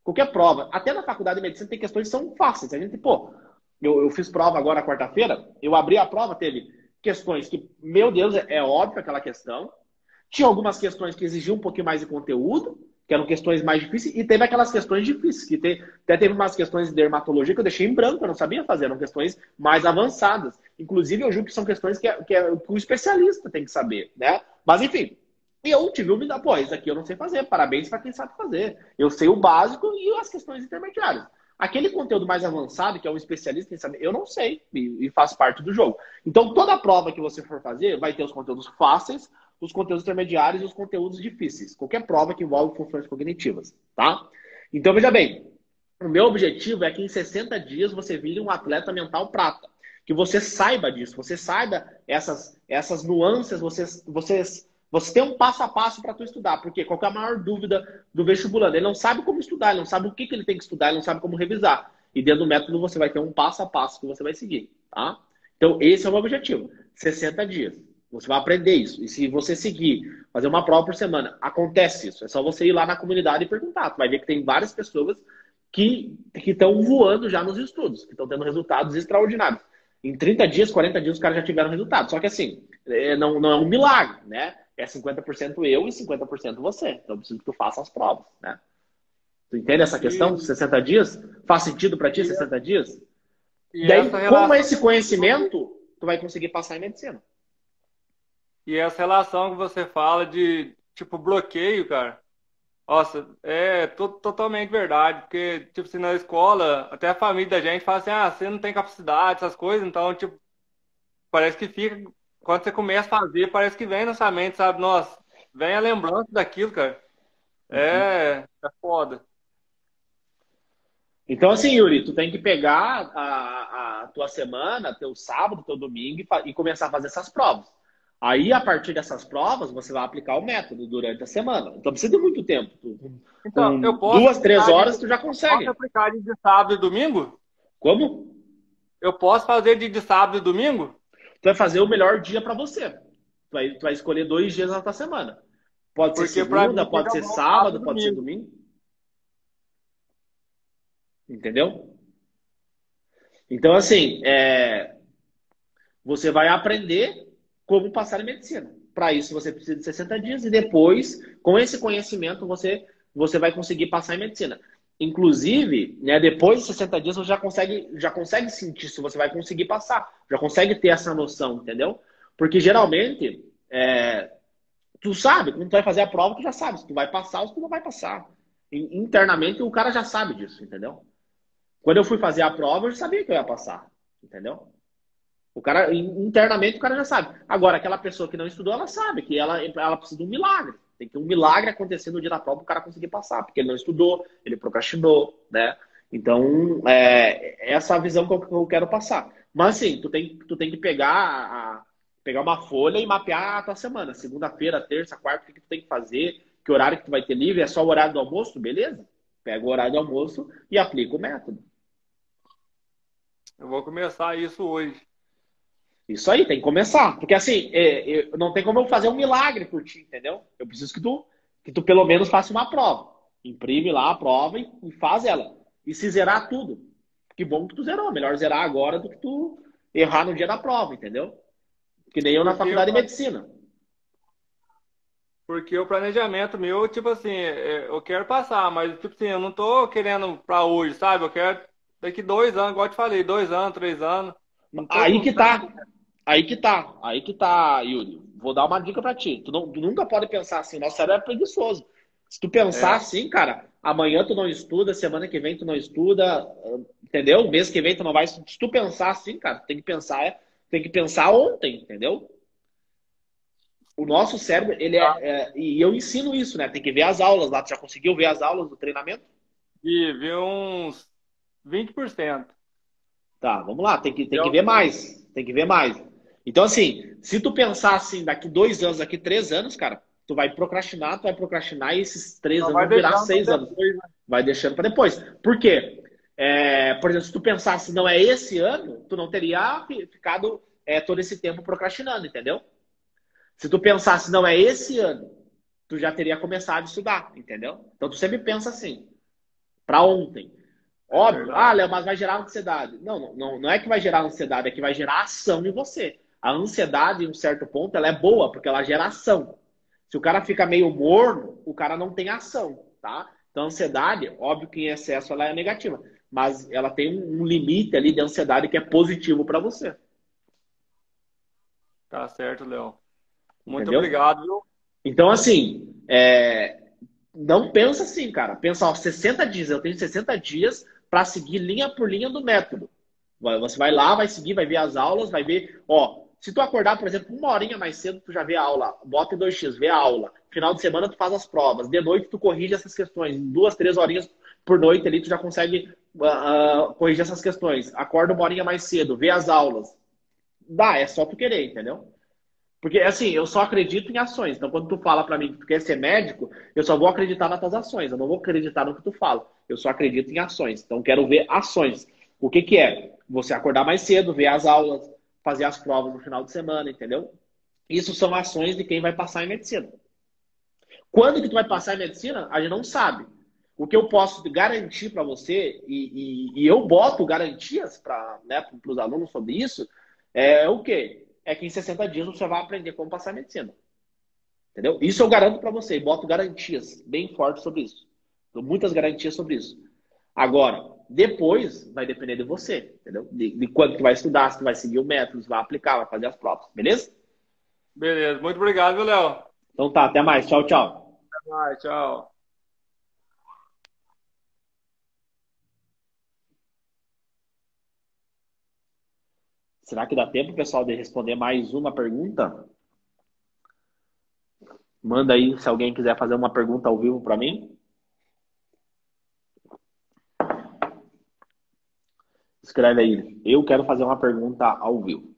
Qualquer prova. Até na faculdade de medicina tem questões que são fáceis. A gente, pô, eu fiz prova agora quarta-feira, eu abri a prova, teve questões que, meu Deus, é óbvio aquela questão. Tinha algumas questões que exigiam um pouquinho mais de conteúdo, que eram questões mais difíceis, e teve aquelas questões difíceis, até teve umas questões de dermatologia que eu deixei em branco, eu não sabia fazer, eram questões mais avançadas. Inclusive, eu julgo que são questões que o especialista tem que saber, né? Mas, enfim, eu tive humildade, pô, isso aqui eu não sei fazer, parabéns para quem sabe fazer. Eu sei o básico e as questões intermediárias. Aquele conteúdo mais avançado, que é um especialista em saber, eu não sei e faz parte do jogo. Então, toda prova que você for fazer vai ter os conteúdos fáceis, os conteúdos intermediários e os conteúdos difíceis. Qualquer prova que envolve funções cognitivas, tá? Então, veja bem, O meu objetivo é que em 60 dias você vire um atleta mental prata. Que você saiba disso, você saiba essas nuances, você tem um passo a passo para tu estudar. Porque qual que é a maior dúvida do vestibulando? Ele não sabe como estudar, ele não sabe o que ele tem que estudar, ele não sabe como revisar. E dentro do método você vai ter um passo a passo que você vai seguir, tá? Então esse é o meu objetivo. 60 dias. Você vai aprender isso. E se você seguir, fazer uma prova por semana, acontece isso. É só você ir lá na comunidade e perguntar. Tu vai ver que tem várias pessoas que estão voando já nos estudos, que estão tendo resultados extraordinários. Em 30 dias, 40 dias, os caras já tiveram resultado. Só que assim, não é um milagre, né? É 50% eu e 50% você. Então eu preciso que tu faça as provas, né? Tu entende essa questão dos 60 dias? Faz sentido para ti 60 dias? E Daí, essa com relação, esse conhecimento, tu vai conseguir passar em medicina. e essa relação que você fala de, tipo, bloqueio, cara. Nossa, é totalmente verdade. Porque, tipo assim, na escola, até a família da gente fala assim, ah, você não tem capacidade, essas coisas. Então, tipo, parece que fica... Quando você começa a fazer, parece que vem na sua mente, sabe? Nossa, vem a lembrança daquilo, cara. É foda. Então, assim, Yuri, tu tem que pegar a tua semana, teu sábado, teu domingo e começar a fazer essas provas. Aí, a partir dessas provas, você vai aplicar o método durante a semana. Então, precisa de muito tempo. Então, Com eu posso 2, 3 aplicar horas, tu já posso consegue. aplicar de sábado e domingo? Como? Eu posso fazer de sábado e domingo? Tu vai fazer o melhor dia para você. Tu vai escolher 2 dias na tua semana. Pode ser Porque pra segunda, mim pode fica ser bom sábado sábado, e pode ser domingo. domingo. Entendeu? Então, assim, você vai aprender como passar em medicina. Para isso, você precisa de 60 dias e depois, com esse conhecimento, você vai conseguir passar em medicina. Inclusive, né, depois de 60 dias, você já consegue sentir se você vai conseguir passar. Já consegue ter essa noção, entendeu? Porque, geralmente, tu sabe, quando tu vai fazer a prova, tu já sabe se tu vai passar ou se tu não vai passar. Internamente, o cara já sabe disso, entendeu? Quando eu fui fazer a prova, eu já sabia que eu ia passar, entendeu? O cara, internamente, o cara já sabe. Agora, aquela pessoa que não estudou, ela sabe que ela precisa de um milagre. Tem que um milagre acontecer no dia da prova para o cara conseguir passar, porque ele não estudou, ele procrastinou, né? Então, essa é a visão que eu quero passar. Mas, assim, tu tem que pegar uma folha e mapear a tua semana. Segunda-feira, terça, quarta, o que tu tem que fazer, que horário que tu vai ter livre, é só o horário do almoço, beleza? Pega o horário do almoço e aplica o método. Eu vou começar isso hoje. Isso aí, tem que começar. Porque assim, não tem como eu fazer um milagre por ti, entendeu? Eu preciso que tu pelo menos faça uma prova. Imprime lá a prova e faz ela. E se zerar tudo. Que bom que tu zerou. Melhor zerar agora do que tu errar no dia da prova, entendeu? Que nem eu na faculdade de medicina. Porque o planejamento meu, tipo assim, eu quero passar, mas tipo assim, eu não tô querendo pra hoje, sabe? Eu quero daqui 2 anos, igual eu te falei, 2 anos, 3 anos. Não tô Aí que tá. Aí que tá, Yuri. Vou dar uma dica pra ti. Tu nunca pode pensar assim, nosso cérebro é preguiçoso. Se tu pensar assim, cara, amanhã tu não estuda, semana que vem tu não estuda, entendeu? Mês que vem tu não vai. Se tu pensar assim, cara, tem que pensar ontem, entendeu? O nosso cérebro, ele e eu ensino isso, né? Tem que ver as aulas lá. Tu já conseguiu ver as aulas do treinamento? E vi uns 20%. Tá, vamos lá. Tem que ver mais. Tem que ver mais. Então, assim, se tu pensar assim, daqui 2 anos, daqui 3 anos, cara, tu vai procrastinar e esses 3 anos vão virar 6 anos. Depois, né? Vai deixando para depois. Por quê? Por exemplo, se tu pensasse não é esse ano, tu não teria ficado todo esse tempo procrastinando, entendeu? Se tu pensasse não é esse ano, tu já teria começado a estudar, entendeu? Então tu sempre pensa assim, para ontem. Óbvio, Léo, mas vai gerar ansiedade. Não é que vai gerar ansiedade, é que vai gerar ação em você. A ansiedade, em um certo ponto, ela é boa, porque ela gera ação. Se o cara fica meio morno, o cara não tem ação, tá? Então, a ansiedade, óbvio que em excesso ela é negativa, mas ela tem um limite ali de ansiedade que é positivo para você. Tá certo, Léo. Muito Entendeu? obrigado, viu? Então, assim, não pensa assim, cara. Pensa, 60 dias, eu tenho 60 dias para seguir linha por linha do método. Você vai lá, vai seguir, vai ver as aulas, vai ver, se tu acordar, por exemplo, 1 horinha mais cedo, tu já vê a aula, bota em 2x, vê a aula. Final de semana tu faz as provas, de noite tu corrige essas questões, em 2, 3 horinhas por noite ali, tu já consegue corrigir essas questões. Acorda uma horinha mais cedo, vê as aulas. Dá, é só tu querer, entendeu? Porque, assim, eu só acredito em ações. Então, quando tu fala pra mim que tu quer ser médico, eu só vou acreditar nas tuas ações. Eu não vou acreditar no que tu fala. Eu só acredito em ações. Então, quero ver ações. O que que é? Você acordar mais cedo, ver as aulas, fazer as provas no final de semana, entendeu? Isso são ações de quem vai passar em medicina. Quando que tu vai passar em medicina, a gente não sabe. O que eu posso garantir para você, e eu boto garantias para, né, os alunos sobre isso, é o quê? É que em 60 dias você vai aprender como passar em medicina. Entendeu? Isso eu garanto para você, e boto garantias bem fortes sobre isso. Dou muitas garantias sobre isso. Agora, depois vai depender de você, entendeu? De quanto tu vai estudar, se tu vai seguir o método, se vai aplicar, vai fazer as provas, beleza? Beleza, muito obrigado, viu, Léo? Então tá, até mais. Tchau, tchau. Até mais, tchau. Será que dá tempo, pessoal, de responder mais uma pergunta? Manda aí se alguém quiser fazer uma pergunta ao vivo para mim. Escreve aí. Eu quero fazer uma pergunta ao vivo.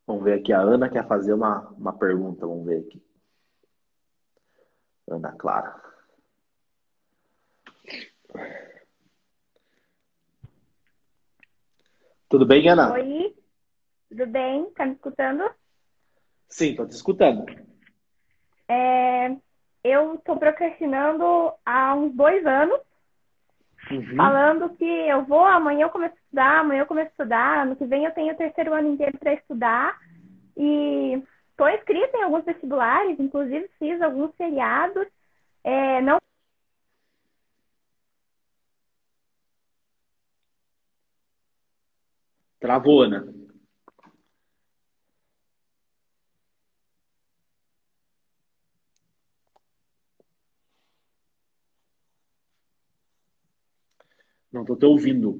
Vamos ver aqui. A Ana quer fazer uma pergunta. Vamos ver aqui. Ana Clara. Tudo bem, Ana? Oi, tudo bem? Tá me escutando? Sim, tô te escutando. Eu tô procrastinando há uns 2 anos, Uhum. falando que eu vou, amanhã eu começo a estudar, amanhã eu começo a estudar, ano que vem eu tenho o terceiro ano inteiro para estudar e tô inscrita em alguns vestibulares, inclusive fiz alguns feriados, não. Travou, Ana. Não tô te ouvindo.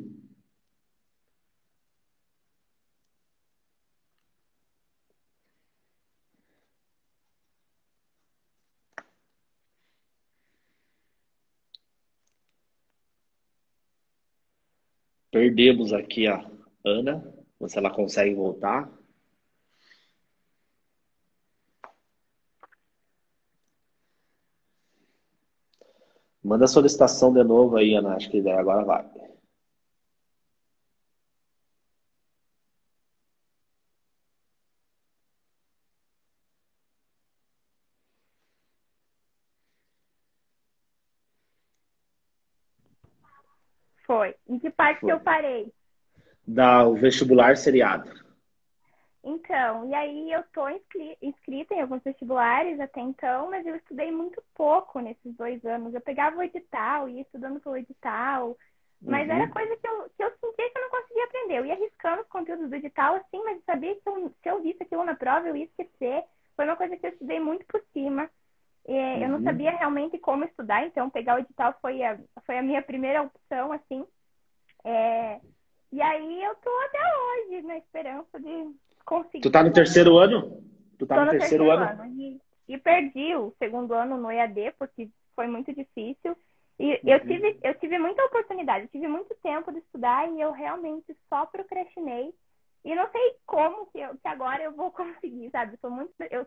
Perdemos aqui a Ana. Vamos ver se ela consegue voltar. Manda a solicitação de novo aí, Ana. Acho que agora vai. Foi. Em que parte que eu parei? Dá o vestibular seriado. Então, e aí eu tô inscrita em alguns vestibulares até então, mas eu estudei muito pouco nesses 2 anos. Eu pegava o edital, ia estudando pelo edital, mas era coisa que eu sentia que eu não conseguia aprender. Eu ia arriscando os conteúdos do edital, assim, mas eu sabia que se eu visse aquilo na prova, eu ia esquecer. Foi uma coisa que eu estudei muito por cima. Eu não sabia realmente como estudar, então pegar o edital foi a minha primeira opção, assim. E aí eu tô até hoje na esperança de conseguir. Tu tá no terceiro ano? Tu tá Tô no terceiro ano? E perdi o segundo ano no EAD, porque foi muito difícil. E eu tive muita oportunidade, eu tive muito tempo de estudar e eu realmente só procrastinei. E não sei como que agora eu vou conseguir, sabe?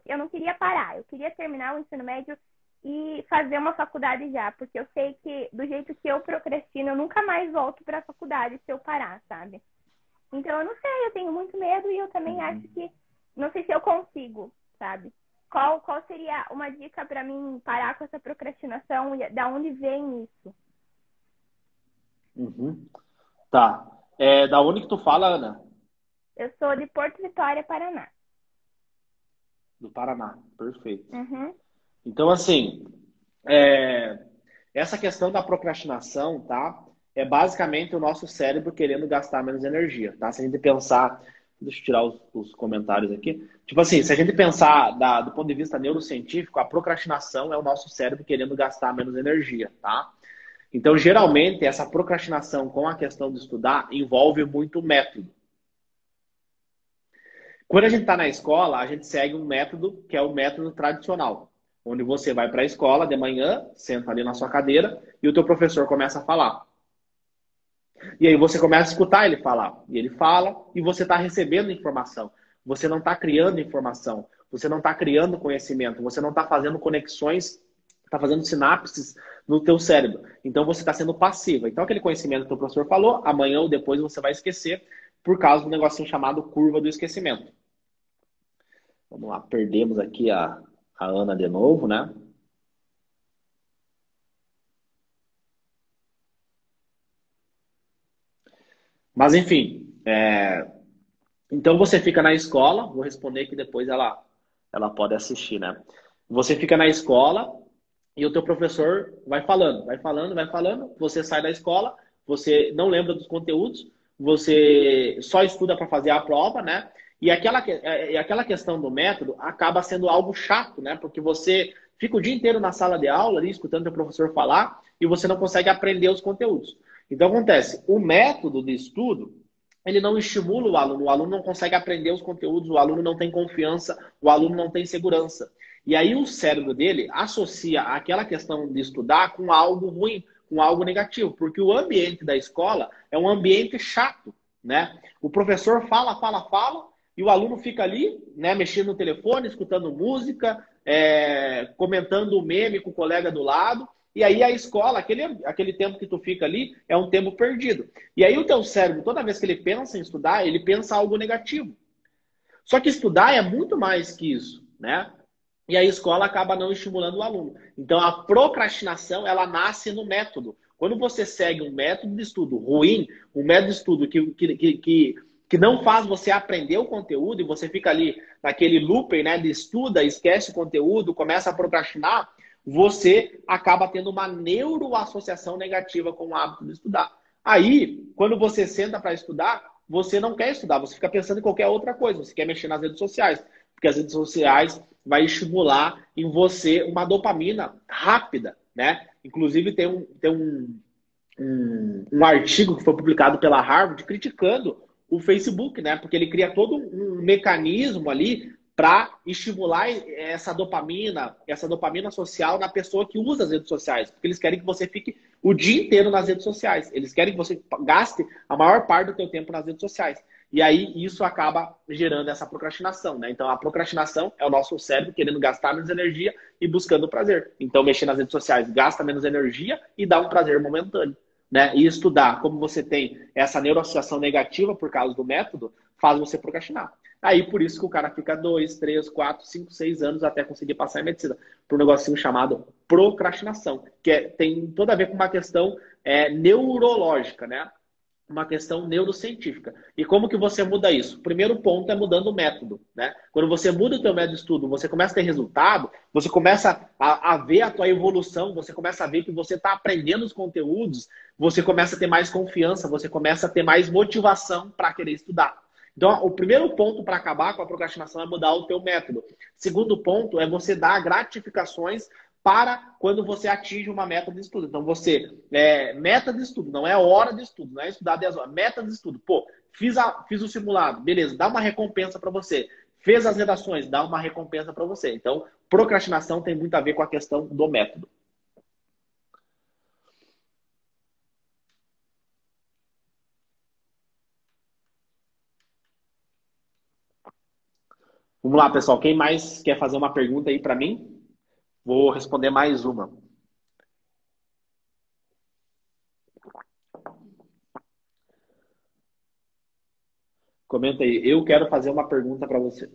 Eu não queria parar, eu queria terminar o ensino médio e fazer uma faculdade já, porque eu sei que do jeito que eu procrastino, eu nunca mais volto para a faculdade se eu parar, sabe? Então eu não sei, eu tenho muito medo e eu também acho que não sei se eu consigo, sabe? Qual seria uma dica para mim parar com essa procrastinação e da onde vem isso? Tá. Da onde que tu fala, Ana? Eu sou de Porto Vitória, Paraná. Do Paraná. Perfeito. Uhum. Então, assim, essa questão da procrastinação, tá? É basicamente o nosso cérebro querendo gastar menos energia, tá? Se a gente pensar Deixa eu tirar os comentários aqui. Tipo assim, se a gente pensar do ponto de vista neurocientífico, a procrastinação é o nosso cérebro querendo gastar menos energia, tá? Então, geralmente, essa procrastinação com a questão de estudar envolve muito método. Quando a gente está na escola, a gente segue um método que é o método tradicional, onde você vai para a escola de manhã, senta ali na sua cadeira e o teu professor começa a falar. E aí você começa a escutar ele falar. E ele fala e você está recebendo informação. Você não está criando informação. Você não está criando conhecimento. Você não está fazendo conexões, está fazendo sinapses no teu cérebro. Então você está sendo passivo. Então aquele conhecimento que o professor falou, amanhã ou depois você vai esquecer por causa do negocinho chamado curva do esquecimento. Vamos lá, perdemos aqui a Ana de novo, né? Mas enfim, então você fica na escola, vou responder que depois ela pode assistir, né? Você fica na escola e o teu professor vai falando, vai falando, vai falando, você sai da escola, você não lembra dos conteúdos, você só estuda para fazer a prova, né? E aquela questão do método acaba sendo algo chato, né? Porque você fica o dia inteiro na sala de aula ali, escutando o professor falar, e você não consegue aprender os conteúdos. Então acontece, o método de estudo, ele não estimula o aluno não consegue aprender os conteúdos, o aluno não tem confiança, o aluno não tem segurança. E aí o cérebro dele associa aquela questão de estudar com algo ruim, com algo negativo, porque o ambiente da escola é um ambiente chato, né? O professor fala, fala, fala, e o aluno fica ali, né, mexendo no telefone, escutando música, comentando o meme com o colega do lado. E aí a escola, aquele tempo que tu fica ali, é um tempo perdido. E aí o teu cérebro, toda vez que ele pensa em estudar, ele pensa algo negativo. Só que estudar é muito mais que isso, né? E a escola acaba não estimulando o aluno. Então a procrastinação, ela nasce no método. Quando você segue um método de estudo ruim, um método de estudo que não faz você aprender o conteúdo e você fica ali naquele looping, né, de estuda, esquece o conteúdo, começa a procrastinar, você acaba tendo uma neuroassociação negativa com o hábito de estudar. Aí, quando você senta para estudar, você não quer estudar, você fica pensando em qualquer outra coisa, você quer mexer nas redes sociais, porque as redes sociais vai estimular em você uma dopamina rápida, né? Inclusive tem um artigo que foi publicado pela Harvard criticando o Facebook, né? Porque ele cria todo um mecanismo ali para estimular essa dopamina social na pessoa que usa as redes sociais. Porque eles querem que você fique o dia inteiro nas redes sociais. Eles querem que você gaste a maior parte do seu tempo nas redes sociais. E aí isso acaba gerando essa procrastinação, né? Então a procrastinação é o nosso cérebro querendo gastar menos energia e buscando prazer. Então mexer nas redes sociais gasta menos energia e dá um prazer momentâneo, né? E estudar, como você tem essa neuroassociação negativa por causa do método, faz você procrastinar. Aí por isso que o cara fica 2, 3, 4, 5, 6 anos até conseguir passar em medicina, por um negocinho chamado procrastinação, que tem toda a ver com uma questão neurológica, né? Uma questão neurocientífica. E como que você muda isso? O primeiro ponto é mudando o método, né? Quando você muda o teu método de estudo, você começa a ter resultado, você começa a ver a tua evolução, você começa a ver que você está aprendendo os conteúdos, você começa a ter mais confiança, você começa a ter mais motivação para querer estudar. Então, o primeiro ponto para acabar com a procrastinação é mudar o teu método. Segundo ponto é você dar gratificações para quando você atinge uma meta de estudo. Então, meta de estudo, não é hora de estudo, não é estudar 10 horas, meta de estudo. Pô, fiz o simulado, beleza, dá uma recompensa para você. Fez as redações, dá uma recompensa para você. Então, procrastinação tem muito a ver com a questão do método. Vamos lá, pessoal. Quem mais quer fazer uma pergunta aí para mim? Vou responder mais uma. Comenta aí. Eu quero fazer uma pergunta para você.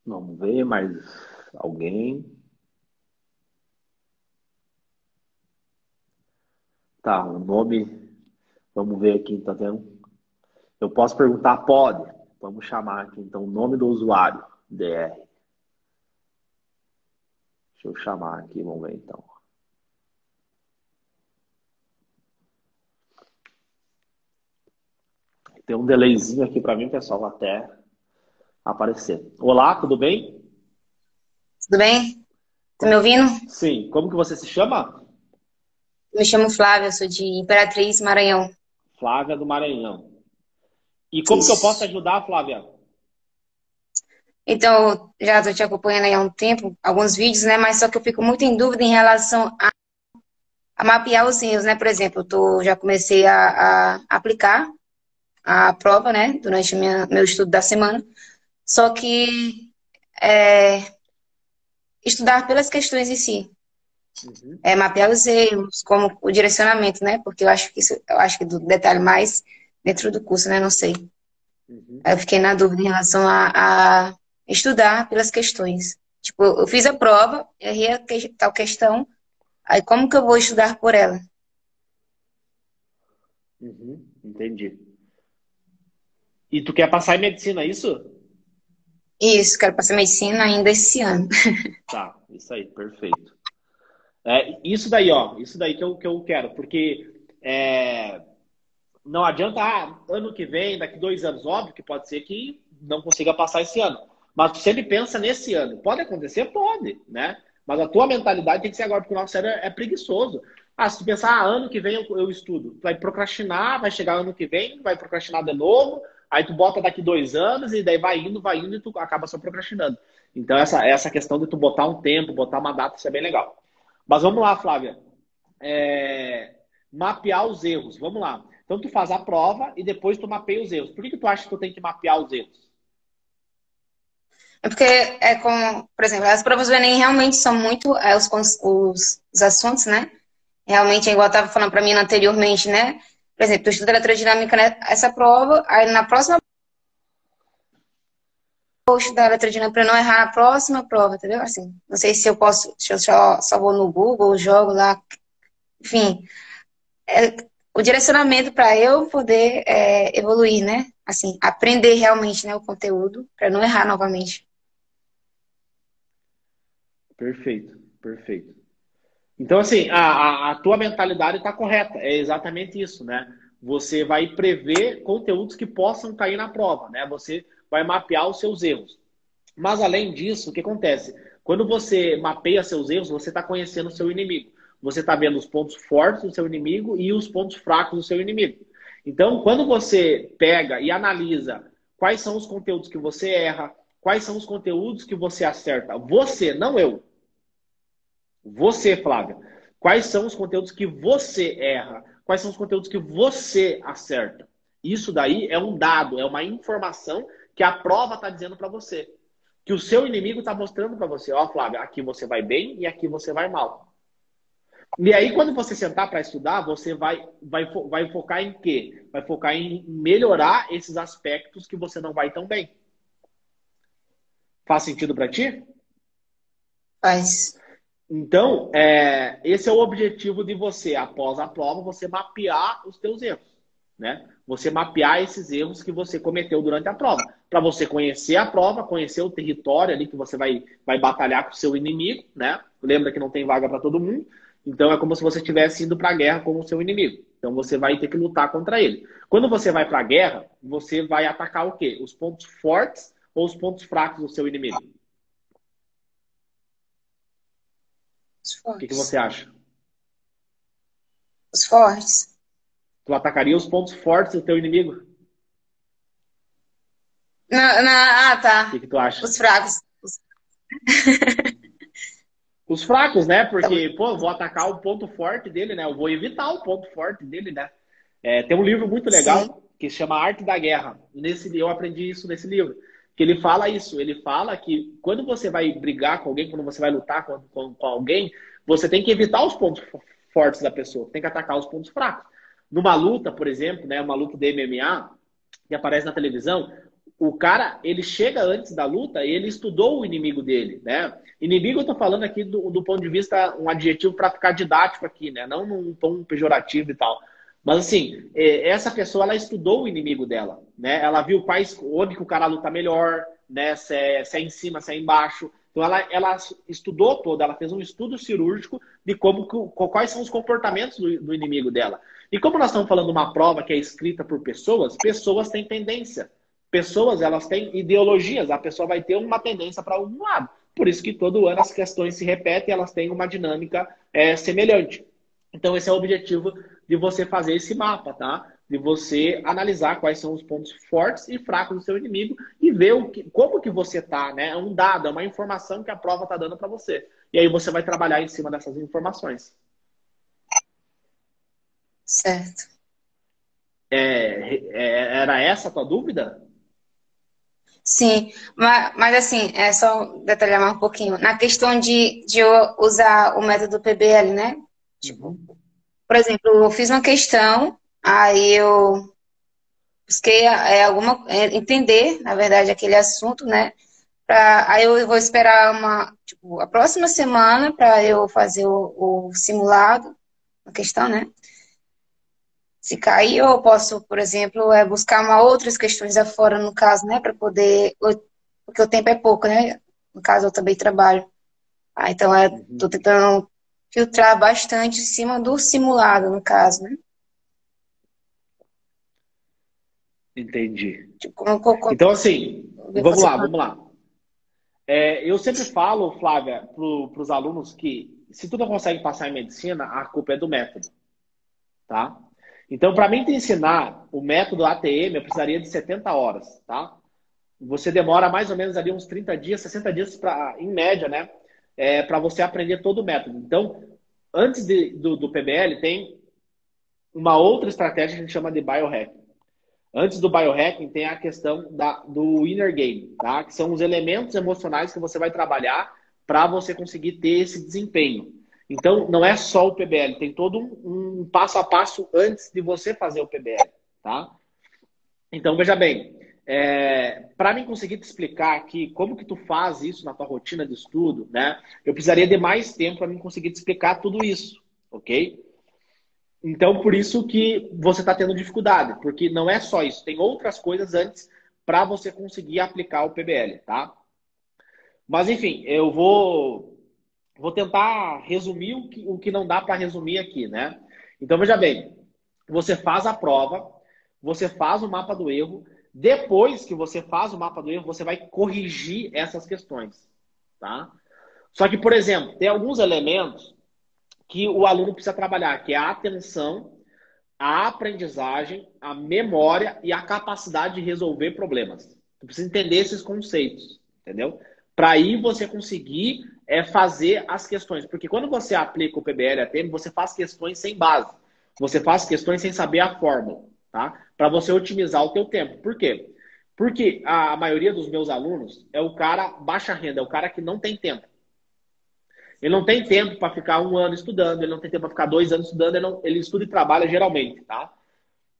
Vamos ver mais alguém. Tá, o nome. Vamos ver aqui, tá vendo? Eu posso perguntar? Pode. Vamos chamar aqui, então, o nome do usuário, DR. Deixa eu chamar aqui, vamos ver, então. Tem um delayzinho aqui para mim, pessoal, até aparecer. Olá, tudo bem? Tudo bem? Tá me ouvindo? Sim. Como que você se chama? Me chamo Flávia, sou de Imperatriz, Maranhão. Flávia do Maranhão. E como que eu posso te ajudar, Flávia? Então, já estou te acompanhando aí há um tempo, alguns vídeos, né? Mas só que eu fico muito em dúvida em relação a mapear os erros, né? Por exemplo, já comecei a aplicar a prova, né? Durante meu estudo da semana. Só que estudar pelas questões em si. Uhum. Mapear os erros, como o direcionamento, né? Porque eu acho que do detalhe mais dentro do curso, né? Não sei. Uhum. Aí eu fiquei na dúvida em relação a estudar pelas questões. Tipo, eu fiz a prova, errei tal questão, aí como que eu vou estudar por ela? Uhum. Entendi. E tu quer passar em medicina, é isso? Isso, quero passar medicina ainda esse ano. Tá, isso aí, perfeito. Isso daí, ó, isso daí que eu quero, porque não adianta, ano que vem, daqui 2 anos, óbvio que pode ser que não consiga passar esse ano. Mas tu sempre pensa nesse ano. Pode acontecer? Pode, né? Mas a tua mentalidade tem que ser agora, porque o nosso cérebro é preguiçoso. Se tu pensar, ano que vem eu estudo, tu vai procrastinar, vai chegar ano que vem, vai procrastinar de novo, aí tu bota daqui 2 anos e daí vai indo e tu acaba só procrastinando. Então essa questão de tu botar um tempo, botar uma data, isso é bem legal. Mas vamos lá, Flávia. Mapear os erros. Vamos lá. Então, tu faz a prova e depois tu mapeia os erros. Por que tu acha que tu tem que mapear os erros? É porque, como, por exemplo, as provas do Enem realmente são muito os assuntos, né? Realmente, igual eu estava falando para mim anteriormente, né? Por exemplo, tu estuda eletrodinâmica, né? Essa prova, aí na próxima vou estudar eletrodinâmica para não errar na próxima prova, entendeu? Assim, não sei se eu posso, se eu só vou no Google, jogo lá, enfim. O direcionamento para eu poder evoluir, né? Assim, aprender realmente, né, o conteúdo para não errar novamente. Perfeito, perfeito. Então, assim, a tua mentalidade está correta. É exatamente isso, né? Você vai prever conteúdos que possam cair na prova, né? Você vai mapear os seus erros. Mas, além disso, o que acontece? Quando você mapeia seus erros, você está conhecendo o seu inimigo. Você está vendo os pontos fortes do seu inimigo e os pontos fracos do seu inimigo. Então, quando você pega e analisa quais são os conteúdos que você erra, quais são os conteúdos que você acerta, você, não eu. Você, Flávia. Quais são os conteúdos que você erra? Quais são os conteúdos que você acerta? Isso daí é um dado, é uma informação que a prova está dizendo para você. Que o seu inimigo está mostrando para você. Ó, Flávia, aqui você vai bem e aqui você vai mal. E aí, quando você sentar para estudar, você vai focar em quê? Vai focar em melhorar esses aspectos que você não vai tão bem. Faz sentido para ti? Faz. Então, esse é o objetivo de você, após a prova, você mapear os teus erros, né? Você mapear esses erros que você cometeu durante a prova, para você conhecer a prova, conhecer o território ali que você vai batalhar com o seu inimigo, né? Lembra que não tem vaga para todo mundo, então é como se você estivesse indo para a guerra com o seu inimigo. Então você vai ter que lutar contra ele. Quando você vai para a guerra, você vai atacar o quê? Os pontos fortes ou os pontos fracos do seu inimigo? O que você acha? Os fortes. Tu atacaria os pontos fortes do teu inimigo? Tá. O que tu acha? Os fracos. Os fracos, né? Porque, pô, eu vou atacar o ponto forte dele, né? Eu vou evitar o ponto forte dele, né? Tem um livro muito legal, sim, que se chama Arte da Guerra. Eu aprendi isso nesse livro. Que ele fala isso. Ele fala que quando você vai brigar com alguém, quando você vai lutar com alguém, você tem que evitar os pontos fortes da pessoa. Tem que atacar os pontos fracos. Numa luta, por exemplo, né? Uma luta de MMA, que aparece na televisão, o cara, ele chega antes da luta e ele estudou o inimigo dele, né? Inimigo eu tô falando aqui do ponto de vista, um adjetivo para ficar didático aqui, né? Não num tom pejorativo e tal. Mas assim, essa pessoa, ela estudou o inimigo dela, né? Ela viu onde que o cara luta melhor, né? Se é em cima, se é embaixo. Então ela estudou toda, ela fez um estudo cirúrgico de quais são os comportamentos do inimigo dela. E como nós estamos falando de uma prova que é escrita por pessoas, pessoas têm tendência. Pessoas, elas têm ideologias. A pessoa vai ter uma tendência para algum lado. Por isso que todo ano as questões se repetem, elas têm uma dinâmica semelhante. Então esse é o objetivo de você fazer esse mapa, tá? De você analisar quais são os pontos fortes e fracos do seu inimigo e ver como que você tá, né? É um dado, é uma informação que a prova tá dando para você. E aí você vai trabalhar em cima dessas informações. Certo. Era essa a tua dúvida? Sim, mas assim, é só detalhar mais um pouquinho. Na questão de eu usar o método PBL, né? Tipo, por exemplo, eu fiz uma questão, aí eu busquei entender, na verdade, aquele assunto, né? Aí eu vou esperar a próxima semana para eu fazer o simulado, a questão, né? Se cair, eu posso, por exemplo, buscar outras questões afora, no caso, né? Para poder. Porque o tempo é pouco, né? No caso, eu também trabalho. Então, estou tentando filtrar bastante em cima do simulado, no caso, né? Entendi. Tipo, então, assim, vamos lá. Eu sempre falo, Flávia, para os alunos que se tu não consegue passar em medicina, a culpa é do método, tá? Então, para mim te ensinar o método ATM, eu precisaria de 70 horas, tá? Você demora mais ou menos ali uns 30 dias, 60 dias, em média, né? Para você aprender todo o método. Então, antes do PBL, tem uma outra estratégia que a gente chama de biohacking. Antes do biohacking, tem a questão do inner game, tá? Que são os elementos emocionais que você vai trabalhar para você conseguir ter esse desempenho. Então, não é só o PBL, tem todo um passo a passo antes de você fazer o PBL, tá? Então, veja bem, para mim conseguir te explicar aqui como que tu faz isso na tua rotina de estudo, né? Eu precisaria de mais tempo para mim conseguir te explicar tudo isso, ok? Então, por isso que você está tendo dificuldade, porque não é só isso, tem outras coisas antes para você conseguir aplicar o PBL, tá? Mas, enfim, eu vou tentar resumir o que não dá para resumir aqui, né? Então, veja bem, você faz a prova, você faz o mapa do erro, depois que você faz o mapa do erro, você vai corrigir essas questões, tá? Só que, por exemplo, tem alguns elementos que o aluno precisa trabalhar, que é a atenção, a aprendizagem, a memória e a capacidade de resolver problemas. Você precisa entender esses conceitos, entendeu? Para aí você conseguir fazer as questões. Porque quando você aplica o PBL-ATM, você faz questões sem base. Você faz questões sem saber a fórmula, tá? Para você otimizar o teu tempo. Por quê? Porque a maioria dos meus alunos é o cara baixa renda, é o cara que não tem tempo. Ele não tem tempo para ficar 1 ano estudando, ele não tem tempo para ficar 2 anos estudando, ele estuda e trabalha geralmente, tá?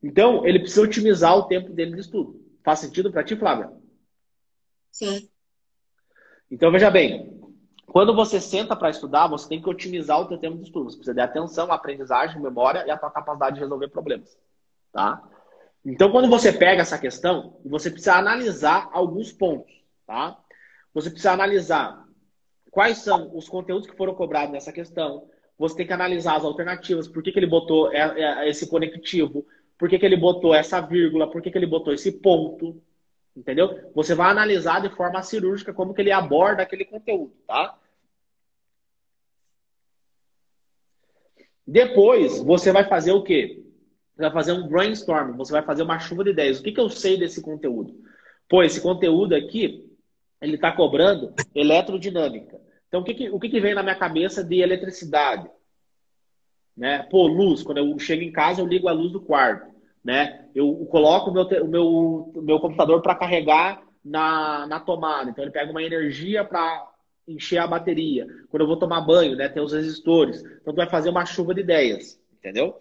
Então, ele precisa otimizar o tempo dele de estudo. Faz sentido para ti, Flávia? Sim. Então, veja bem, quando você senta para estudar, você tem que otimizar o teu tempo de estudo. Você precisa de atenção, aprendizagem, memória e a tua capacidade de resolver problemas, tá? Então, quando você pega essa questão, você precisa analisar alguns pontos, tá? Você precisa analisar quais são os conteúdos que foram cobrados nessa questão. Você tem que analisar as alternativas. Por que ele botou esse conectivo? Por que ele botou essa vírgula? Por que ele botou esse ponto? Entendeu? Você vai analisar de forma cirúrgica como que ele aborda aquele conteúdo, tá? Depois, você vai fazer o quê? Você vai fazer um brainstorm. Você vai fazer uma chuva de ideias. O que eu sei desse conteúdo? Pô, esse conteúdo aqui, ele está cobrando eletrodinâmica. Então, o que vem na minha cabeça de eletricidade? Né? Pô, luz. Quando eu chego em casa, eu ligo a luz do quarto. Né? Eu coloco o meu computador para carregar na tomada. Então, ele pega uma energia para encher a bateria. Quando eu vou tomar banho, né, tem os resistores. Então, tu vai fazer uma chuva de ideias. Entendeu?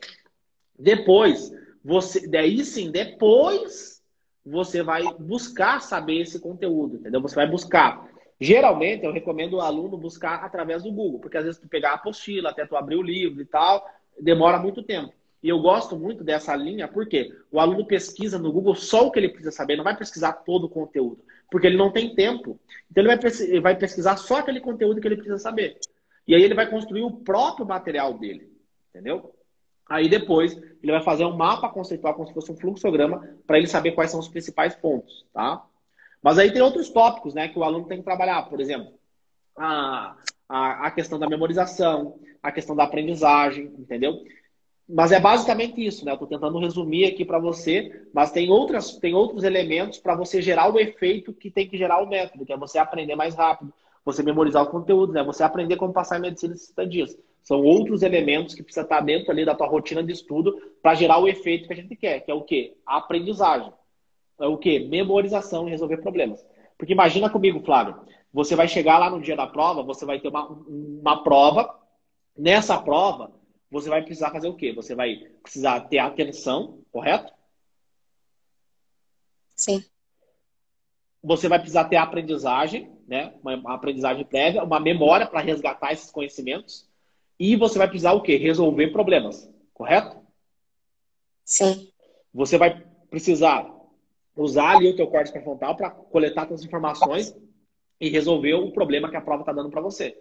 Depois, depois você vai buscar saber esse conteúdo, entendeu? Você vai buscar. Geralmente, eu recomendo o aluno buscar através do Google, porque às vezes tu pegar a apostila, até tu abrir o livro e tal, demora muito tempo. E eu gosto muito dessa linha, porque o aluno pesquisa no Google só o que ele precisa saber, não vai pesquisar todo o conteúdo, porque ele não tem tempo. Então, ele vai pesquisar só aquele conteúdo que ele precisa saber. E aí ele vai construir o próprio material dele, entendeu? Aí depois ele vai fazer um mapa conceitual, como se fosse um fluxograma, para ele saber quais são os principais pontos, tá? Mas aí tem outros tópicos, né, que o aluno tem que trabalhar. Por exemplo, a questão da memorização, a questão da aprendizagem, entendeu? Mas é basicamente isso, né? Eu estou tentando resumir aqui para você, mas tem outros elementos para você gerar o efeito que tem que gerar o método, que é você aprender mais rápido, você memorizar o conteúdo, né? Você aprender como passar em medicina em 60 dias. São outros elementos que precisa estar dentro ali da tua rotina de estudo para gerar o efeito que a gente quer, que é o quê? A aprendizagem. É o quê? Memorização e resolver problemas. Porque imagina comigo, Flávio, você vai chegar lá no dia da prova, você vai ter uma prova, nessa prova, você vai precisar fazer o quê? Você vai precisar ter atenção, correto? Sim. Você vai precisar ter aprendizagem, né? Uma aprendizagem prévia, uma memória para resgatar esses conhecimentos. E você vai precisar o quê? Resolver problemas, correto? Sim. Você vai precisar usar ali o teu córtex pré-frontal para coletar todas as informações e resolver o problema que a prova está dando para você,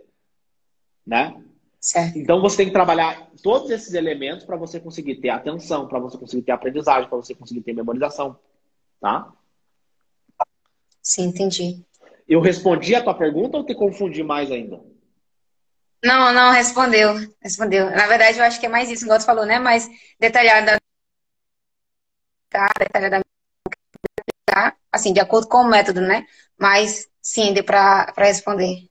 né? Certo. Então você tem que trabalhar todos esses elementos para você conseguir ter atenção, para você conseguir ter aprendizagem, para você conseguir ter memorização, tá? Sim, entendi. Eu respondi a tua pergunta ou te confundi mais ainda? Não, não, respondeu. Respondeu. Na verdade, eu acho que é mais isso, igual você falou, né? Mais detalhada, detalhadamente, assim, de acordo com o método, né? Mas, sim, deu para responder.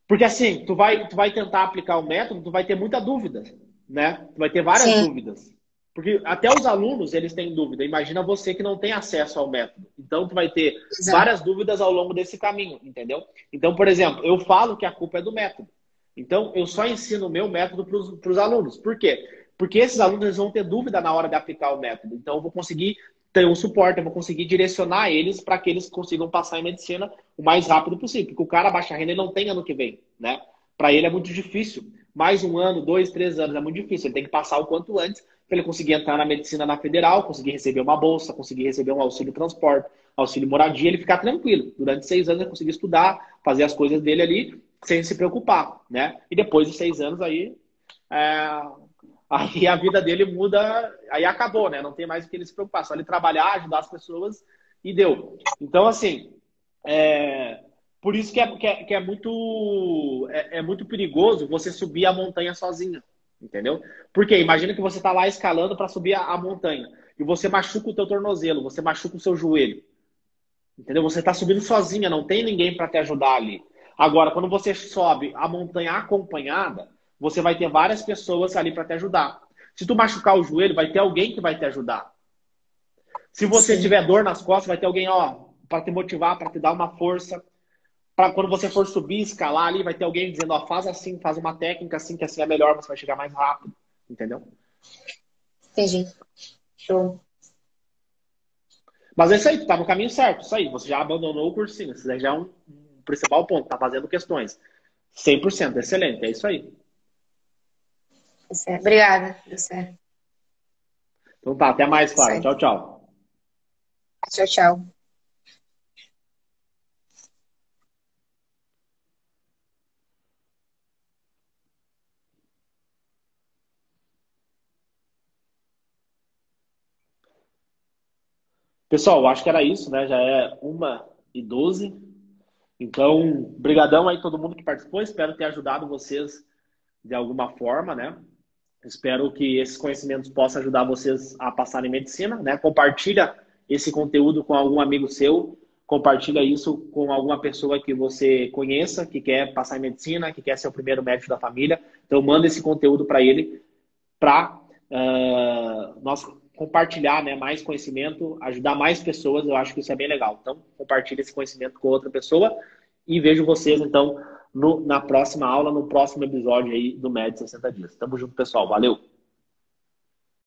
Porque assim, tu vai tentar aplicar o método, tu vai ter muita dúvida, né? Tu vai ter várias Sim. dúvidas. Porque até os alunos, eles têm dúvida. Imagina você que não tem acesso ao método. Então, tu vai ter Exato. várias dúvidas ao longo desse caminho, entendeu? Então, por exemplo, eu falo que a culpa é do método. Então, eu só ensino o meu método para os alunos. Por quê? Porque esses alunos eles vão ter dúvida na hora de aplicar o método. Então, eu vou conseguir ter um suporte, eu vou conseguir direcionar eles para que eles consigam passar em medicina o mais rápido possível. Porque o cara baixa renda, ele não tem ano que vem, né? Para ele é muito difícil. Mais um ano, 2, 3 anos é muito difícil. Ele tem que passar o quanto antes para ele conseguir entrar na medicina na federal, conseguir receber uma bolsa, conseguir receber um auxílio transporte, auxílio moradia, ele ficar tranquilo. Durante 6 anos ele conseguir estudar, fazer as coisas dele ali, sem se preocupar, né? E depois de 6 anos aí a vida dele muda, aí acabou, né? Não tem mais o que ele se preocupar, só ele trabalhar, ajudar as pessoas e deu. Então, assim, por isso que é muito perigoso você subir a montanha sozinho, entendeu? Porque imagina que você está lá escalando para subir a montanha e você machuca o teu tornozelo, você machuca o seu joelho, entendeu? Você está subindo sozinha, não tem ninguém para te ajudar ali. Agora, quando você sobe a montanha acompanhada, você vai ter várias pessoas ali para te ajudar. Se tu machucar o joelho, vai ter alguém que vai te ajudar. Se você tiver dor nas costas, vai ter alguém, ó, para te motivar, para te dar uma força. Para quando você for subir, escalar ali, vai ter alguém dizendo, ó, faz assim, faz uma técnica assim, que assim é melhor, você vai chegar mais rápido. Entendeu? Entendi. Show. Mas é isso aí, tu tá no caminho certo, isso aí. Você já abandonou o cursinho, isso já é um principal ponto, tá fazendo questões. 100%, excelente, é isso aí. Obrigada, deu certo. Então tá, até mais, Flávio. Tchau, tchau. Tchau, tchau. Pessoal, eu acho que era isso, né? Já é 1h12. Então, brigadão aí todo mundo que participou. Espero ter ajudado vocês de alguma forma, né? Espero que esses conhecimentos possam ajudar vocês a passarem em medicina, né? Compartilha esse conteúdo com algum amigo seu. Compartilha isso com alguma pessoa que você conheça, que quer passar em medicina, que quer ser o primeiro médico da família. Então, manda esse conteúdo para ele, para nós compartilhar, né, mais conhecimento, ajudar mais pessoas. Eu acho que isso é bem legal. Então, compartilhe esse conhecimento com outra pessoa e vejo vocês, então, na próxima aula, no próximo episódio aí do MED 60 Dias. Tamo junto, pessoal. Valeu!